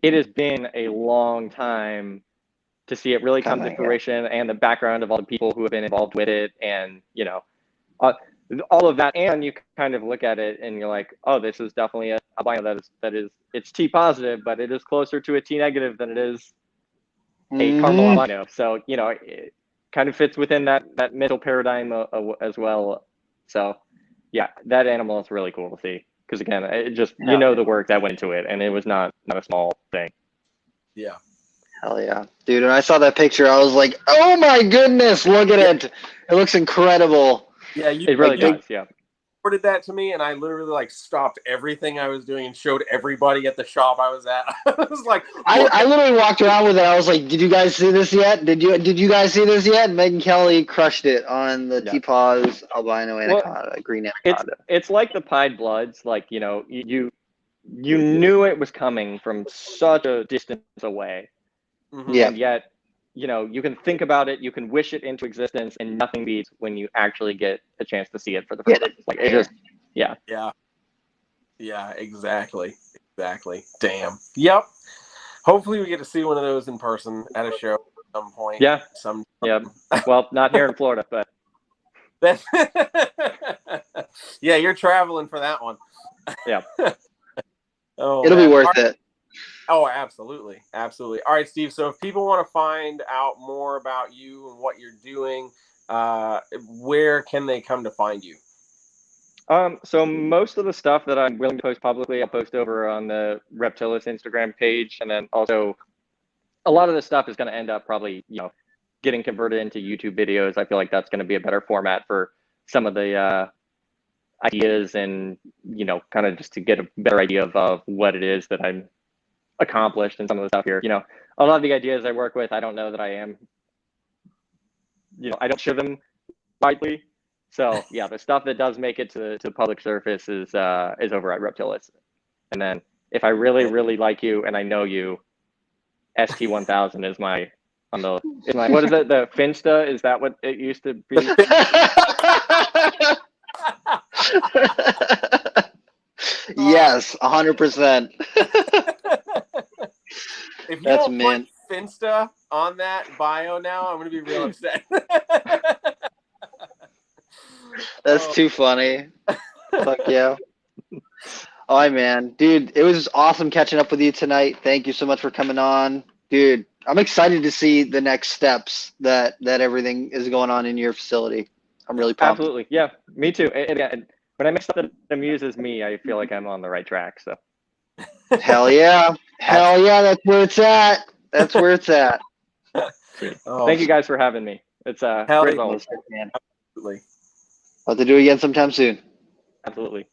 it has been a long time to see it really come to fruition, and the background of all the people who have been involved with it, and all of that. And you kind of look at it and you're like, oh, this is definitely a albino that is it's T positive, but it is closer to a T negative than it is a caramel albino. So it kind of fits within that mental paradigm as well. So yeah, that animal is really cool to see because again, it just Yeah. the work that went into it, and it was not a small thing. Yeah. Hell yeah, dude! When I saw that picture, I was like, "Oh my goodness, look at it! It looks incredible." Yeah, you It really like, does. Yeah. reported that to me, and I literally like stopped everything I was doing and showed everybody at the shop I was at. I was like, I literally walked around with it. I was like, "Did you guys see this yet? Did you guys see this yet?" And Megan Kelly crushed it on the Yeah. T-Paws albino Well, anaconda, green anaconda. It's like the pied bloods. Like you knew it was coming from such a distance away, Yeah. and yet you can think about it, you can wish it into existence, and nothing beats when you actually get a chance to see it for the first time. Like it just yeah, exactly. Damn. Yep. Hopefully we get to see one of those in person at a show at some point. Yeah. Well, not here in Florida, but yeah, you're traveling for that one. Yeah. Oh, It'll be worth it. Oh, absolutely. All right, Steve. So if people want to find out more about you and what you're doing, where can they come to find you? So most of the stuff that I'm willing to post publicly, I'll post over on the Reptiles Instagram page, and then also a lot of this stuff is going to end up probably getting converted into YouTube videos. I feel like that's going to be a better format for some of the ideas, and kind of just to get a better idea of what it is that I'm accomplished and some of the stuff here. A lot of the ideas I work with, I don't know that I am. I don't share them widely. So yeah, the stuff that does make it to the public surface is over at Reptiles. And then if I really, really like you and I know you, ST1000 is my what is it? The Finsta? Is that what it used to be? Yes, 100%. If you That's don't put Finsta on that bio now, I'm going to be real upset. That's too funny. Fuck yeah. All right, man. Dude, it was awesome catching up with you tonight. Thank you so much for coming on. Dude, I'm excited to see the next steps that everything is going on in your facility. I'm really pumped. Absolutely. Yeah, me too. And when I make stuff that amuses me, I feel like I'm on the right track. So. Hell yeah. Hell yeah, that's where it's at. That's where it's at. Thank you guys for having me. It's great. Man. Absolutely. I'll have to do it again sometime soon. Absolutely.